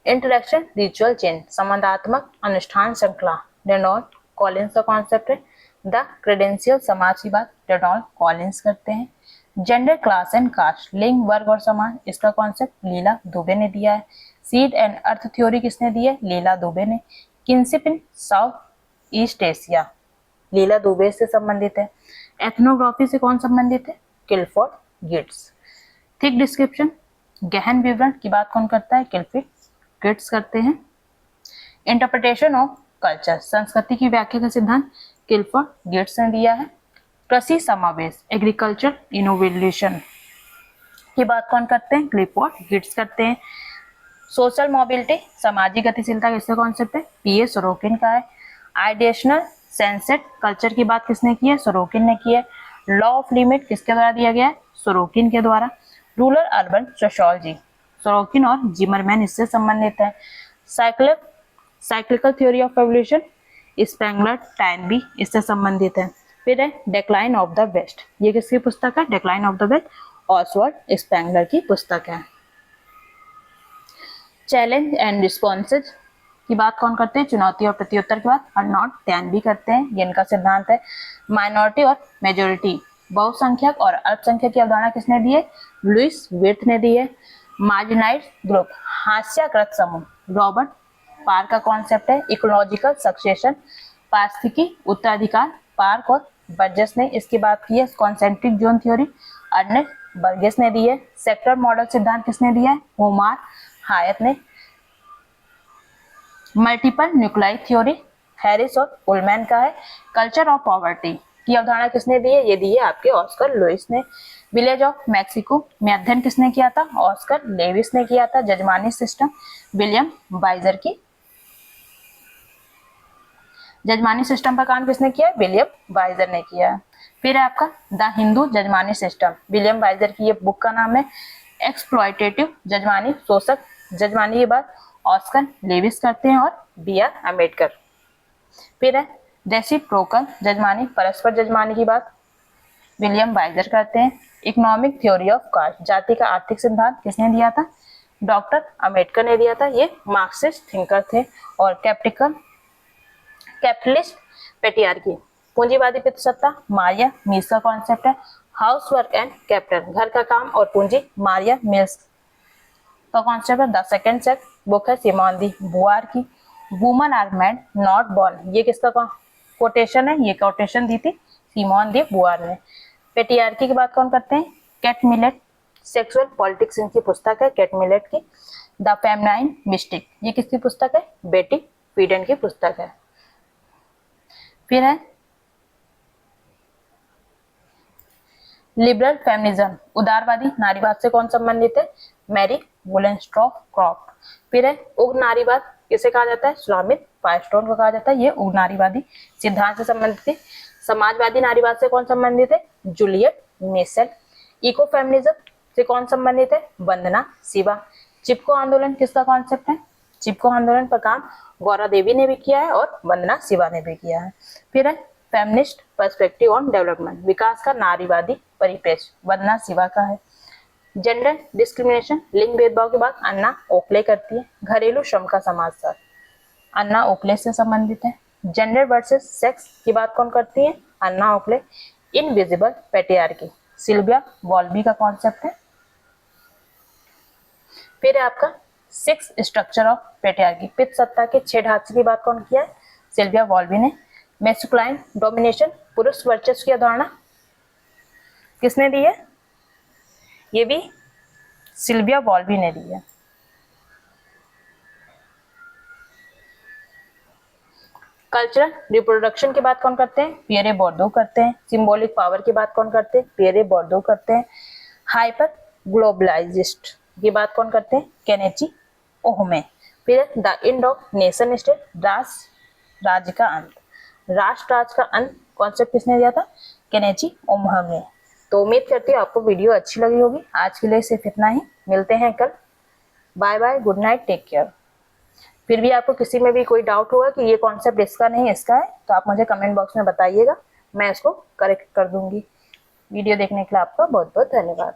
इंटरेक्शन रिचुअल चेन, संबंधात्मक अनुष्ठान श्रृंखला, रेनॉल्ड कॉलिंस का कॉन्सेप्ट है। द क्रेडेंशियल, समाज की बात रेनॉल्ड कॉलिंस करते हैं। जेंडर क्लास एंड कास्ट, लिंग वर्ग और समाज, इसका कॉन्सेप्ट लीला दुबे ने दिया है। सीड एंड अर्थ थ्योरी किसने दी है? लीला दुबे ने। किनशिप इन साउथ ईस्ट एशिया, लीला दुबे से संबंधित है। एथनोग्राफी से कौन संबंधित है? किलफोर्ड गिट्स। थिक डिस्क्रिप्शन, गहन विवरण की बात कौन करता है? किलफोर्ड गिट्स करते हैं। इंटरप्रिटेशन ऑफ कल्चर, संस्कृति की व्याख्या का सिद्धांत किलफोर्ड गिट्स ने दिया है। कृषि समावेश, एग्रीकल्चर इनोवेशन की बात कौन करते हैं? किलफोर्ड गिट्स करते हैं। सोशल मोबिलिटी, सामाजिक गतिशीलता, किसका कॉन्सेप्ट है? पीए सोरोकिन का है। आइडिएशनल सेंसेट कल्चर की बात किसने की है? सोरोकिन ने की है। लॉ ऑफ लिमिट किसके द्वारा दिया गया है? सोरोकिन के द्वारा। रूरल अर्बन सोशियोलॉजी, सोरोकिन और जिमरमैन इससे संबंधित है। Cyclical theory of evolution, Spengler Toynbee इससे संबंधित है। फिर है डिक्लाइन ऑफ द वेस्ट, ये किसकी पुस्तक है? Decline of the west Oswald Spengler की पुस्तक है। चैलेंज एंड रिस्पॉन्सेज की बात कौन करते हैं? चुनौती और प्रत्युत्तर की बात अर्नॉल्ड टैनबी करते हैं, ये इनका सिद्धांत है। माइनॉरिटी और मेजोरिटी, बहुसंख्यक और अल्पसंख्यक की अवधारणा किसने दी है? लुइस विर्थ ने दी है। मार्जिनाइज्ड ग्रुप, हास्याकृत समूह, रॉबर्ट पार का कॉन्सेप्ट है। इकोलॉजिकल सक्सेशन, पारिस्थितिकी उत्तराधिकार, पार्क और बर्जेस ने इसकी बात की है। Concentric zone theory Ernest Burgess ने दी है। सेक्टर मॉडल सिद्धांत किसने दिया है? होमार हायत ने। मल्टीपल न्यूक्लाई थ्योरी हैरिस और उलमैन का है। कल्चर ऑफ पॉवर्टी की अवधारणा किसने दी है? ये दी है आपके ऑस्कर लुइस ने। विलेज ऑफ मैक्सिको में अध्ययन किसने किया था? ऑस्कर लेविस ने किया था। जजमानी सिस्टम, विलियम वाइजर की। जजमानी सिस्टम पर काम किसने किया? विलियम वाइजर ने किया। फिर है आपका the Hindu jajmani system, William Wiser की ये बुक का नाम है। एक्सप्लॉयटेटिव जजमानी, शोषक जजमानी की बात ऑस्कर लेविस करते हैं और बी.आर. अम्बेडकर। फिर है रेसिप्रोकल जजमानी, परस्पर जजमानी की बात विलियम वाइजर करते हैं। इकोनॉमिक थ्योरी ऑफ कास्ट, जाति का आर्थिक सिद्धांत किसने दिया था? डॉक्टर अम्बेडकर ने दिया था, ये मार्क्सिस्ट थिंकर थे। और कैपिटलिस्ट पेट्रियार्की, पूंजीवादी पितृसत्ता, मारिया मिल्स का कॉन्सेप्ट है। हाउस वर्क एंड कैपिटल, घर का काम और पूंजी, मारिया मिल्स का कॉन्सेप्ट है। द सेकंड सेक्स बुक है सिमोन दी बुआर की। Woman are made not born, ये किसका कोटेशन है? ये कोटेशन दी थी सिमोन दी बुआर ने। पेट्रियार्की की बात कौन करते हैं? कैट मिलेट, सेक्सुअल पॉलिटिक्स इनकी पुस्तक है कैट मिलेट की। द फेमिनाइन मिस्टिक, ये किसकी पुस्तक है? बेटी फ्रीडन की पुस्तक है। फिर है लिबरल फेमिनिज्म, उदारवादी नारीवाद से कौन संबंधित है? मैरी वोलेंस्ट्रॉफ। फिर है उग्र नारीवाद, किसे कहा जाता है? सुलामित फायरस्टोन को कहा जाता है। ये उग्र नारीवादी सिद्धांत से संबंधित है। समाजवादी नारीवाद से कौन संबंधित है? Juliet Michel. इको फेमिनिज्म से कौन संबंधित है? वंदना शिवा। चिपको आंदोलन किसका कॉन्सेप्ट है? चिपको आंदोलन पर काम गौरा देवी ने भी किया है और वंदना शिवा ने भी किया है। फिर है फेमिनिस्ट पर्सपेक्टिव ऑन डेवलपमेंट, विकास का नारीवादी परिप्रेक्ष्य, वंदना शिवा का है। जेंडर डिस्क्रिमिनेशन, लिंग भेदभाव की बात अन्ना ओकले करती है। घरेलू श्रम का समाजशास्त्र अन्ना ओकले से संबंधित है। जेंडर वर्सेस सेक्स की बात कौन करती है? अन्ना ओकले। इनविजिबल पैट्रियार्की सिल्विया वॉल्बी का कॉन्सेप्ट है। फिर है आपका 6 स्ट्रक्चर ऑफ पैट्रियार्की, पितृ सत्ता के 6 ढांचे की बात कौन किया है? सिल्विया वॉल्बी ने। मैस्कुलाइन डोमिनेशन, पुरुष वर्चस्व की अवधारणा किसने दी है? ये भी सिल्विया वॉल्बी ने दी है। कल्चरल रिप्रोडक्शन की बात कौन करते हैं? पियरे बोर्डो करते हैं। सिंबॉलिक पावर की बात कौन करते हैं? पियरे बोर्डो करते हैं। हाइपर ग्लोबलाइजिस्ट की बात कौन करते हैं? केनेची ओहमे। फिर the end of nation state, राष्ट्र राज्य का अंत, राष्ट्र राज्य का अंत कॉन्सेप्ट किसने दिया था? केनेची ओहमे ने। तो उम्मीद करती हूँ आपको वीडियो अच्छी लगी होगी। आज के लिए सिर्फ इतना ही, मिलते हैं कल। Bye bye, good night, take care. फिर भी आपको किसी में भी कोई डाउट होगा कि ये कॉन्सेप्ट इसका नहीं इसका है, तो आप मुझे कमेंट बॉक्स में बताइएगा, मैं इसको करेक्ट कर दूंगी। वीडियो देखने के लिए आपका बहुत बहुत धन्यवाद।